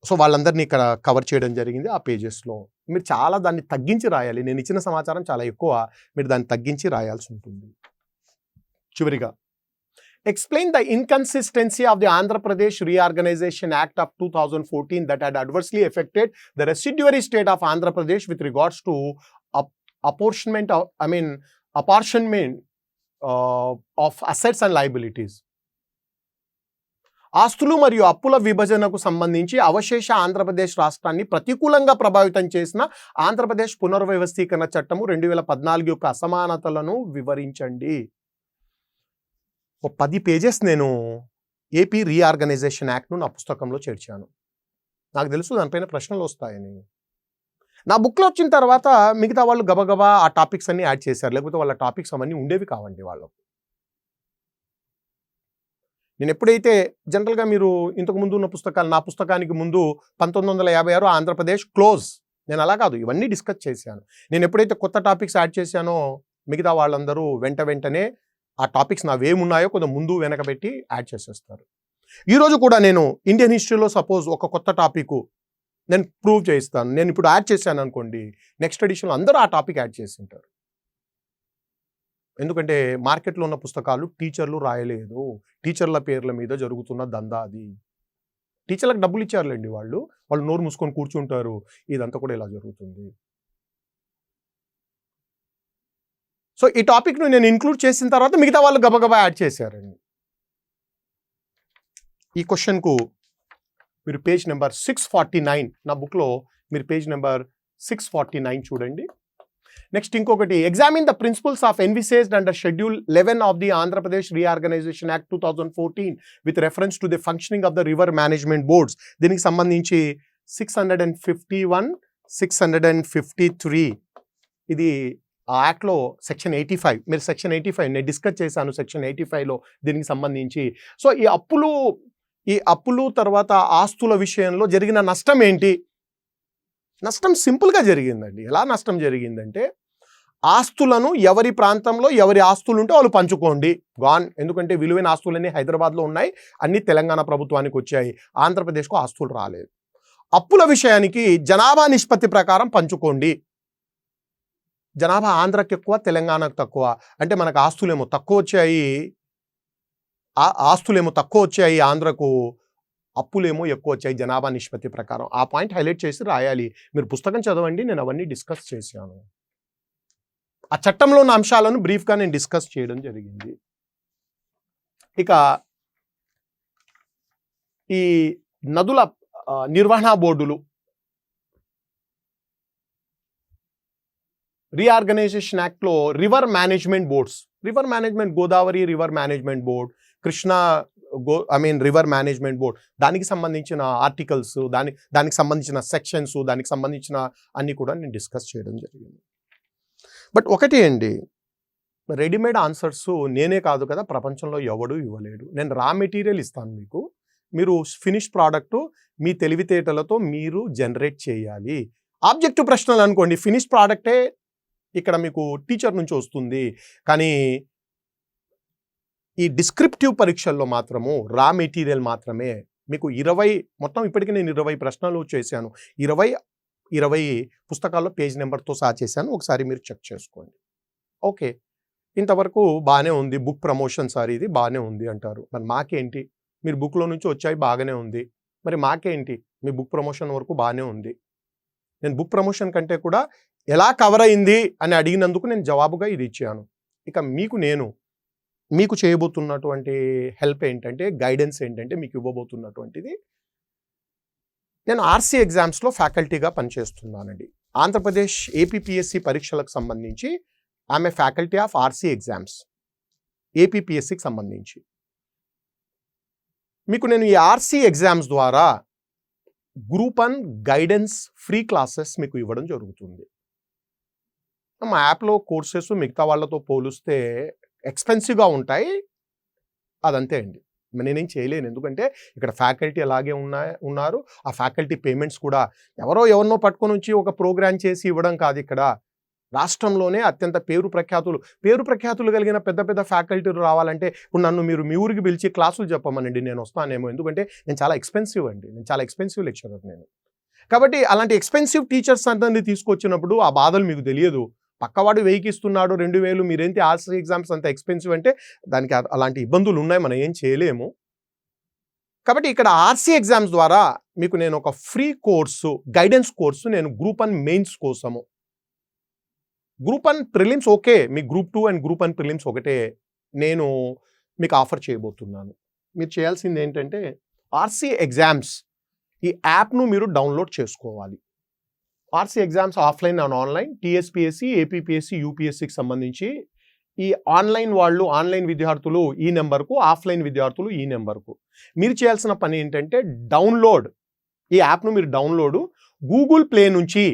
A: సో వాళ్ళందరినీ ఇక్కడ కవర్ చేయడం జరిగింది ఆ పేజెస్లో. మీరు చాలా దాన్ని తగ్గించి రాయాలి. నేను ఇచ్చిన సమాచారం చాలా ఎక్కువ, మీరు దాన్ని తగ్గించి రాయాల్సి ఉంటుంది. చివరిగా explain the inconsistency of the Andhra Pradesh reorganisation act of 2014 that had adversely affected the residuary state of Andhra Pradesh with regards to apportionment of assets and liabilities. ఆస్తులు మరియు అప్పుల విభజనకు సంబంధించి అవశేష ఆంధ్రప్రదేశ్ రాష్ట్రాన్ని ప్రతికూలంగా ప్రభావితం చేసిన ఆంధ్రప్రదేశ్ పునర్వ్యవస్థీకరణ చట్టము 2014 యొక్క అసమానతలను వివరించండి. 10 పేజెస్ నేను ఏపీ రీఆర్గనైజేషన్ యాక్ట్ను నా పుస్తకంలో చేర్చాను. నాకు తెలుసు దానిపైన ప్రశ్నలు వస్తాయని. నా బుక్లో వచ్చిన తర్వాత మిగతా వాళ్ళు గబగబా ఆ టాపిక్స్ అన్ని యాడ్ చేశారు, లేకపోతే వాళ్ళ టాపిక్స్ అవన్నీ ఉండేవి కావండి వాళ్ళకు. నేను ఎప్పుడైతే జనరల్గా మీరు ఇంతకు ముందు ఉన్న పుస్తకాలు, నా పుస్తకానికి ముందు 1956 ఆంధ్రప్రదేశ్ క్లోజ్, నేను అలా కాదు, ఇవన్నీ డిస్కస్ చేశాను. నేను ఎప్పుడైతే కొత్త టాపిక్స్ యాడ్ చేశానో మిగతా వాళ్ళందరూ వెంటనే ఆ టాపిక్స్ నావేమున్నాయో కొంచెం ముందు వెనక పెట్టి యాడ్ చేసేస్తారు. ఈరోజు కూడా నేను ఇండియన్ హిస్టరీలో సపోజ్ ఒక కొత్త టాపిక్ నేను ప్రూవ్ చేయిస్తాను, నేను ఇప్పుడు యాడ్ చేశాను అనుకోండి, నెక్స్ట్ ఎడిషన్లో అందరూ ఆ టాపిక్ యాడ్ చేసి ఉంటారు. ఎందుకంటే మార్కెట్లో ఉన్న పుస్తకాలు టీచర్లు రాయలేదు, టీచర్ల పేర్ల మీద జరుగుతున్న దందా అది. టీచర్లకు డబ్బులు ఇచ్చారులేండి, వాళ్ళు నోరు మూసుకొని కూర్చుంటారు, ఇదంతా కూడా ఇలా జరుగుతుంది. సో ఈ టాపిక్ను నేను ఇంక్లూడ్ చేసిన తర్వాత మిగతా వాళ్ళు గబగబా యాడ్ చేశారండి. ఈ క్వశ్చన్కు మీరు పేజ్ నెంబర్ 649, నా బుక్లో మీరు పేజ్ నెంబర్ 649 చూడండి. నెక్స్ట్ ఇంకొకటి, examine the principles of envisaged under schedule 11 of the Andhra Pradesh reorganisation act 2014 with reference to the functioning of the river management boards. దీనికి సంబంధించి 651, 653 ఇది ఆ యాక్ట్లో సెక్షన్ 85. మీరు సెక్షన్ 85 నేను డిస్కస్ చేశాను సెక్షన్ 85లో దీనికి సంబంధించి. సో ఈ అప్పులు తర్వాత ఆస్తుల విషయంలో జరిగిన నష్టం ఏంటి? నష్టం సింపుల్గా జరిగిందండి. ఎలా నష్టం జరిగిందంటే, ఆస్తులను ఎవరి ప్రాంతంలో ఎవరి ఆస్తులు ఉంటే వాళ్ళు పంచుకోండి గాన్. ఎందుకంటే విలువైన ఆస్తులన్నీ హైదరాబాద్లో ఉన్నాయి, అన్ని తెలంగాణ ప్రభుత్వానికి వచ్చాయి, ఆంధ్రప్రదేశ్కు ఆస్తులు రాలేదు. అప్పుల విషయానికి జనాభా నిష్పత్తి ప్రకారం పంచుకోండి. జనాభా ఆంధ్రకి ఎక్కువ, తెలంగాణకు తక్కువ. అంటే మనకు ఆస్తులేమో తక్కువ వచ్చాయి ఆంధ్రకు, అప్పులేమో ఎక్కువ వచ్చాయి జనాభా నిష్పత్తి ప్రకారం. ఆ పాయింట్ హైలైట్ చేసి రాయాలి. మీరు పుస్తకం చదవండి, నేను అవన్నీ డిస్కస్ చేశాను. ఆ చట్టంలో ఉన్న అంశాలను బ్రీఫ్గా నేను డిస్కస్ చేయడం జరిగింది. ఇక ఈ నదుల నిర్వహణ బోర్డులు, రీఆర్గనైజేషన్ యాక్ట్లో river management boards, Godavari river management board, Krishna river management board, దానికి సంబంధించిన ఆర్టికల్స్, దానికి సంబంధించిన సెక్షన్స్, దానికి సంబంధించిన అన్ని కూడా నేను డిస్కస్ చేయడం జరిగింది. బట్ ఒకటి అండి, రెడీమేడ్ ఆన్సర్స్ నేనే కాదు కదా, ప్రపంచంలో ఎవడు ఇవ్వలేడు. నేను రా మెటీరియల్ ఇస్తాను మీకు, మీరు ఫినిష్ ప్రోడక్ట్ మీ తెలివితేటలతో మీరు జనరేట్ చేయాలి. ఆబ్జెక్టివ్ ప్రశ్నలు అనుకోండి, ఫినిష్ ప్రోడక్టే ఇక్కడ మీకు టీచర్ నుంచి వస్తుంది. కానీ ఈ డిస్క్రిప్టివ్ పరీక్షల్లో మాత్రము రా మెటీరియల్ మాత్రమే మీకు 20, మొత్తం ఇప్పటికీ నేను 20 ప్రశ్నలు చేశాను. 20 పుస్తకాల్లో పేజ్ నెంబర్తో సహా చేశాను. ఒకసారి మీరు చెక్ చేసుకోండి. ఓకే, ఇంతవరకు బాగానే ఉంది, బుక్ ప్రమోషన్ సార్ ఇది బాగానే ఉంది అంటారు. మరి మాకేంటి? మీరు బుక్లో నుంచి వచ్చాయి బాగానే ఉంది, మరి మాకేంటి? మీ బుక్ ప్రమోషన్ వరకు బాగానే ఉంది. నేను బుక్ ప్రమోషన్ కంటే కూడా ఎలా కవర్ అయింది అని అడిగినందుకు నేను జవాబుగా ఇది ఇచ్చాను. ఇక మీకు చేయబోతున్నటువంటి హెల్ప్ ఏంటంటే, గైడెన్స్ ఏంటంటే, మీకు ఇవ్వబోతున్నటువంటిది, నేను ఆర్సీ ఎగ్జామ్స్లో ఫ్యాకల్టీగా పనిచేస్తున్నానండి. ఆంధ్రప్రదేశ్ ఏపీపీఎస్సి పరీక్షలకు సంబంధించి ఆమె ఫ్యాకల్టీ ఆఫ్ ఆర్సీ ఎగ్జామ్స్, ఏపీపీఎస్సికి సంబంధించి. మీకు నేను ఈ ఆర్సీ ఎగ్జామ్స్ ద్వారా గ్రూప్ 1 గైడెన్స్ ఫ్రీ క్లాసెస్ మీకు ఇవ్వడం జరుగుతుంది. మా యాప్లో కోర్సెస్ మిగతా వాళ్ళతో పోలిస్తే ఎక్స్పెన్సివ్గా ఉంటాయి, అదంతే అండి. నేనేం చేయలేను, ఎందుకంటే ఇక్కడ ఫ్యాకల్టీ అలాగే ఉన్నారు. ఆ ఫ్యాకల్టీ పేమెంట్స్ కూడా ఎవరినో పట్టుకొని వచ్చి ఒక ప్రోగ్రామ్ చేసి ఇవ్వడం కాదు. ఇక్కడ రాష్ట్రంలోనే అత్యంత పేరు ప్రఖ్యాతులు కలిగిన పెద్ద ఫ్యాకల్టీలు రావాలంటే ఇప్పుడు నన్ను మీరు మీ ఊరికి పిలిచి క్లాసులు చెప్పమనండి, నేను వస్తానేమో. ఎందుకంటే నేను చాలా ఎక్స్పెన్సివ్ అండి, నేను చాలా ఎక్స్పెన్సివ్ లెక్చరర్ నేను. కాబట్టి అలాంటి ఎక్స్పెన్సివ్ టీచర్స్ అందరినీ తీసుకొచ్చినప్పుడు ఆ బాధలు మీకు తెలియదు. పక్కవాడు 1000కి ఇస్తున్నాడు, 2000, మీరేంటి ఆర్సీ ఎగ్జామ్స్ అంత ఎక్స్పెన్సివ్ అంటే దానికి అలాంటి ఇబ్బందులు ఉన్నాయి, మనం ఏం చేయలేము. కాబట్టి ఇక్కడ ఆర్సీ ఎగ్జామ్స్ ద్వారా మీకు నేను ఒక ఫ్రీ కోర్సు, గైడెన్స్ కోర్సు నేను గ్రూప్ 1 మెయిన్స్ కోసము, group 1 prelims okay, me group 2 and group 1 prelims ఒకటే, నేను మీకు ఆఫర్ చేయబోతున్నాను. మీరు చేయాల్సింది ఏంటంటే, ఆర్సీ ఎగ్జామ్స్ ఈ యాప్ను మీరు డౌన్లోడ్ చేసుకోవాలి. RC exams offline and online, TSPSC, APPSC, యూపీఎస్సీకి సంబంధించి ఈ ఆన్లైన్ విద్యార్థులు ఈ నెంబర్కు, ఆఫ్లైన్ విద్యార్థులు ఈ నెంబర్కు. మీరు చేయాల్సిన పని ఏంటంటే, ఈ యాప్ను మీరు గూగుల్ ప్లే నుంచి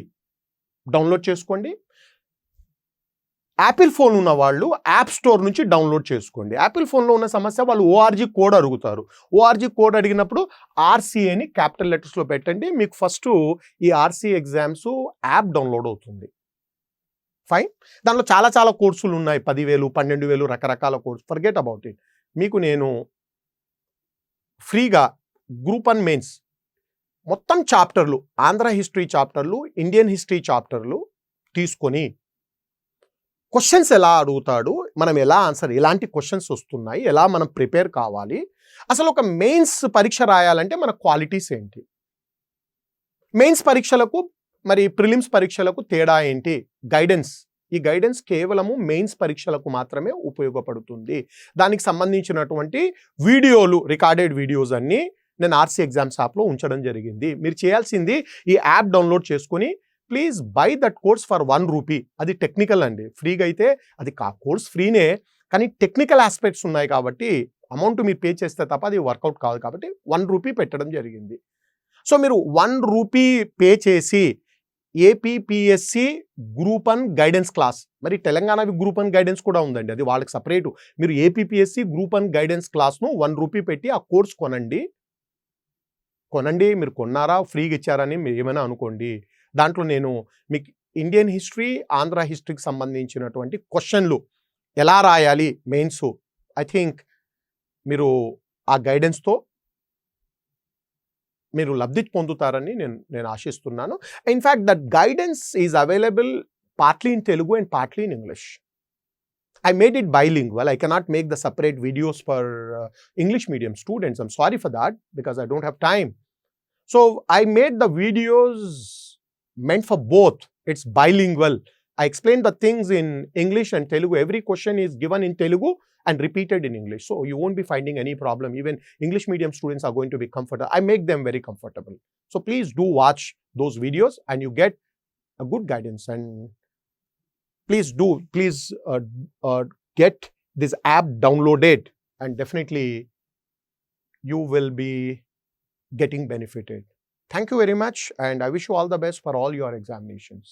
A: డౌన్లోడ్ చేసుకోండి. యాపిల్ ఫోన్ ఉన్న వాళ్ళు యాప్ స్టోర్ నుంచి డౌన్లోడ్ చేసుకోండి. యాపిల్ ఫోన్లో ఉన్న సమస్య, వాళ్ళు ఓఆర్జీ కోడ్ అడుగుతారు. ఓఆర్జీ కోడ్ అడిగినప్పుడు ఆర్సీఏని క్యాపిటల్ లెటర్స్లో పెట్టండి. మీకు ఫస్ట్ ఈ ఆర్సీ ఎగ్జామ్స్ యాప్ డౌన్లోడ్ అవుతుంది. ఫైన్. దాంట్లో చాలా కోర్సులు ఉన్నాయి, 10,000, 12,000 రకరకాల కోర్సు. Forget about it. మీకు నేను ఫ్రీగా గ్రూప్ 1 మెయిన్స్ మొత్తం చాప్టర్లు, ఆంధ్ర హిస్టరీ చాప్టర్లు, ఇండియన్ హిస్టరీ చాప్టర్లు తీసుకొని క్వశ్చన్స్ ఎలా అడుగుతాడు, మనం ఎలా ఆన్సర్, ఎలాంటి క్వశ్చన్స్ వస్తున్నాయి, ఎలా మనం ప్రిపేర్ కావాలి, అసలు ఒక మెయిన్స్ పరీక్ష రాయాలంటే మన క్వాలిటీస్ ఏంటి, మెయిన్స్ పరీక్షలకు మరి ప్రిలిమ్స్ పరీక్షలకు తేడా ఏంటి, ఈ గైడెన్స్ కేవలము మెయిన్స్ పరీక్షలకు మాత్రమే ఉపయోగపడుతుంది. దానికి సంబంధించినటువంటి వీడియోలు, రికార్డెడ్ వీడియోస్ అన్నీ నేను ఆర్సీ ఎగ్జామ్స్ యాప్లో ఉంచడం జరిగింది. మీరు చేయాల్సింది ఈ యాప్ డౌన్లోడ్ చేసుకొని please by that course for 1 rupee. అది టెక్నికల్ అండి, ఫ్రీగా అయితే అది కోర్స్ ఫ్రీనే, కానీ టెక్నికల్ ఆస్పెక్ట్స్ ఉన్నాయి కాబట్టి అమౌంట్ మీరు పే చేస్తే తప్ప అది వర్కౌట్ కాదు. కాబట్టి 1 రూపీ పెట్టడం జరిగింది. సో మీరు 1 రూపీ పే చేసి ఏపీపీఎస్సి గ్రూప్ 1 గైడెన్స్ క్లాస్. మరి తెలంగాణవి గ్రూప్ 1 గైడెన్స్ కూడా ఉందండి, అది వాళ్ళకి సపరేటు. మీరు ఏపీపీఎస్సి గ్రూప్ 1 గైడెన్స్ క్లాస్ను ₹1 పెట్టి ఆ కోర్స్ కొనండి. మీరు కొన్నారా, ఫ్రీగా ఇచ్చారని మీరు ఏమైనా అనుకోండి. దాంట్లో నేను మీకు ఇండియన్ హిస్టరీ, ఆంధ్ర హిస్టరీకి సంబంధించినటువంటి క్వశ్చన్లు ఎలా రాయాలి మెయిన్స్, ఐ థింక్ మీరు ఆ గైడెన్స్తో మీరు లబ్ధి పొందుతారని నేను ఆశిస్తున్నాను. In fact that guidance is available partly in Telugu and partly in English. I made it bilingual. I cannot make the separate videos for English medium students. I'm sorry for that because I don't have time. So I made the videos meant for both. It's bilingual. I explain the things in English and Telugu. Every question is given in Telugu and repeated in English. So you won't be finding any problem. Even English medium students are going to be comfortable. I make them very comfortable. So please do watch those videos and you get a good guidance. And please get this app downloaded and definitely you will be getting benefited. Thank you very much and I wish you all the best for all your examinations.